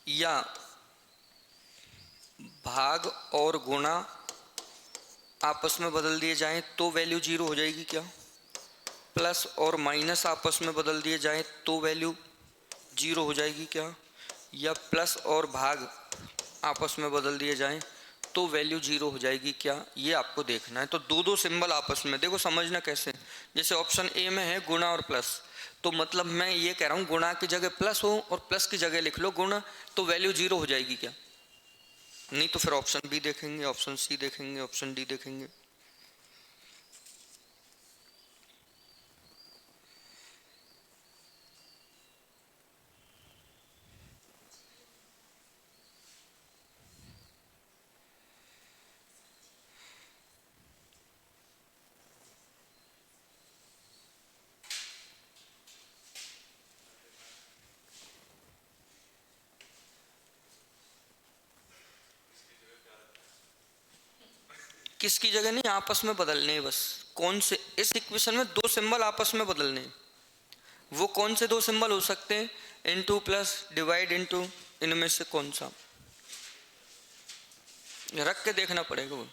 या भाग और गुणा आपस में बदल दिए जाएं तो वैल्यू 0 हो जाएगी क्या, प्लस और माइनस आपस में बदल दिए जाएं तो वैल्यू 0 हो जाएगी क्या, या प्लस और भाग आपस में बदल दिए जाएं तो वैल्यू 0 हो जाएगी क्या, ये आपको देखना है। तो दो दो सिंबल आपस में, देखो समझना कैसे, जैसे ऑप्शन ए में है गुणा और प्लस, तो मतलब मैं ये कह रहा हूँ गुणा की जगह प्लस हो और प्लस की जगह लिख लो गुणा, तो वैल्यू 0 हो जाएगी क्या, नहीं तो फिर ऑप्शन बी देखेंगे, ऑप्शन सी देखेंगे, ऑप्शन डी देखेंगे। किसकी जगह नहीं, आपस में बदलने, बस कौन से, इस इक्वेशन में दो सिंबल आपस में बदलने, वो कौन से दो सिंबल हो सकते हैं, इनटू प्लस डिवाइड इनटू, इनमें से कौन सा, रख के देखना पड़ेगा वो।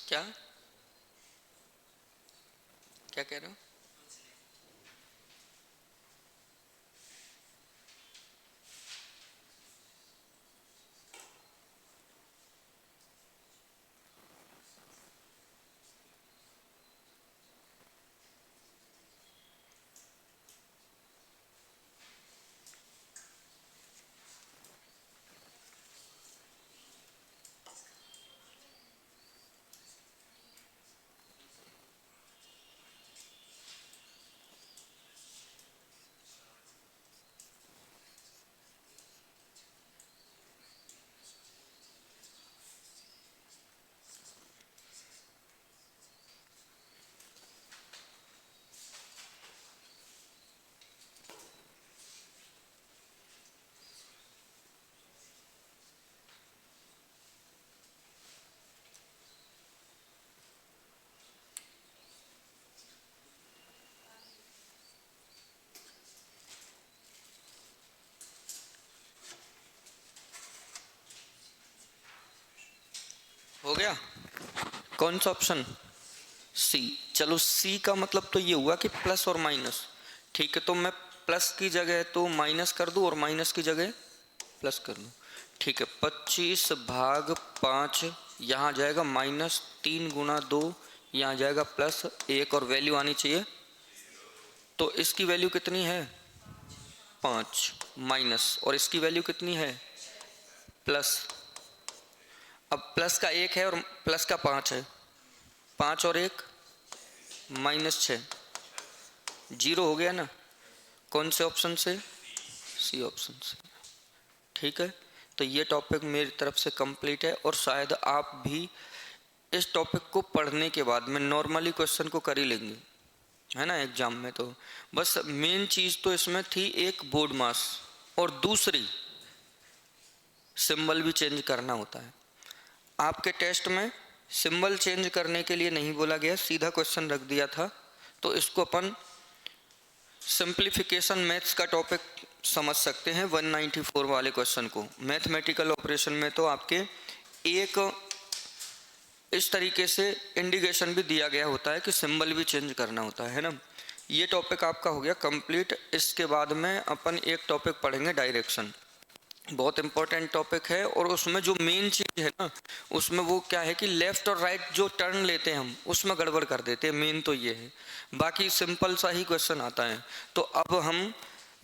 क्या क्या कह रहे हो, हो गया, कौन सा ऑप्शन, सी। चलो सी का मतलब तो ये हुआ कि प्लस और माइनस, ठीक है, तो मैं प्लस की जगह तो माइनस कर दूं और माइनस की जगह प्लस कर दूं, ठीक है। 25/5 यहाँ जाएगा माइनस 3 गुणा 2, यहाँ जाएगा प्लस 1 और वैल्यू आनी चाहिए, तो इसकी वैल्यू कितनी है 5 माइनस, और इसकी वैल्यू कितनी है प्लस। अब प्लस का 1 है और प्लस का 5 है, 5 और 1 -6, 0 हो गया ना। कौन से ऑप्शन से? सी ऑप्शन से। ठीक है, तो ये टॉपिक मेरी तरफ से कंप्लीट है। और शायद आप भी इस टॉपिक को पढ़ने के बाद में नॉर्मली क्वेश्चन को कर ही लेंगे, है ना, एग्जाम में। तो बस मेन चीज़ तो इसमें थी एक बोर्ड मास, और दूसरी सिंबल भी चेंज करना होता है। आपके टेस्ट में सिंबल चेंज करने के लिए नहीं बोला गया, सीधा क्वेश्चन रख दिया था। तो इसको अपन सिंप्लीफिकेशन मैथ्स का टॉपिक समझ सकते हैं 194 वाले क्वेश्चन को। मैथमेटिकल ऑपरेशन में तो आपके एक इस तरीके से इंडिकेशन भी दिया गया होता है कि सिंबल भी चेंज करना होता है ना। ये टॉपिक आपका हो गया कंप्लीट। इसके बाद में अपन एक टॉपिक पढ़ेंगे डायरेक्शन, बहुत इंपॉर्टेंट टॉपिक है। और उसमें जो मेन चीज़ है ना, उसमें वो क्या है कि लेफ्ट और राइट जो टर्न लेते हैं हम, उसमें गड़बड़ कर देते हैं। मेन तो ये है, बाकी सिंपल सा ही क्वेश्चन आता है। तो अब हम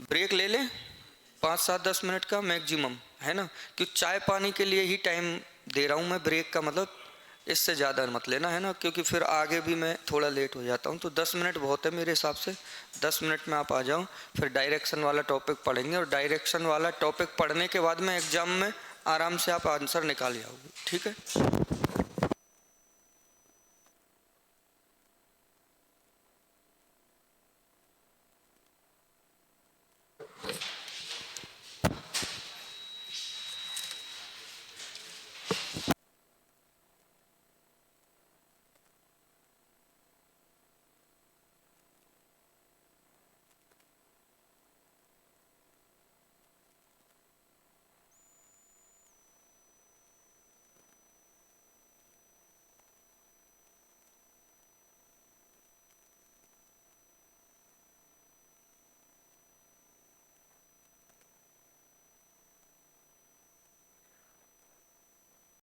ब्रेक ले लें 5-7-10 मिनट का मैक्सिमम, है ना, क्योंकि चाय पानी के लिए ही टाइम दे रहा हूँ मैं ब्रेक का, मतलब इससे ज़्यादा मत लेना, है ना, क्योंकि फिर आगे भी मैं थोड़ा लेट हो जाता हूँ। तो 10 मिनट बहुत है मेरे हिसाब से, 10 मिनट में आप आ जाओ, फिर डायरेक्शन वाला टॉपिक पढ़ेंगे। और डायरेक्शन वाला टॉपिक पढ़ने के बाद में एग्जाम में आराम से आप आंसर निकाल जाओगे। ठीक है।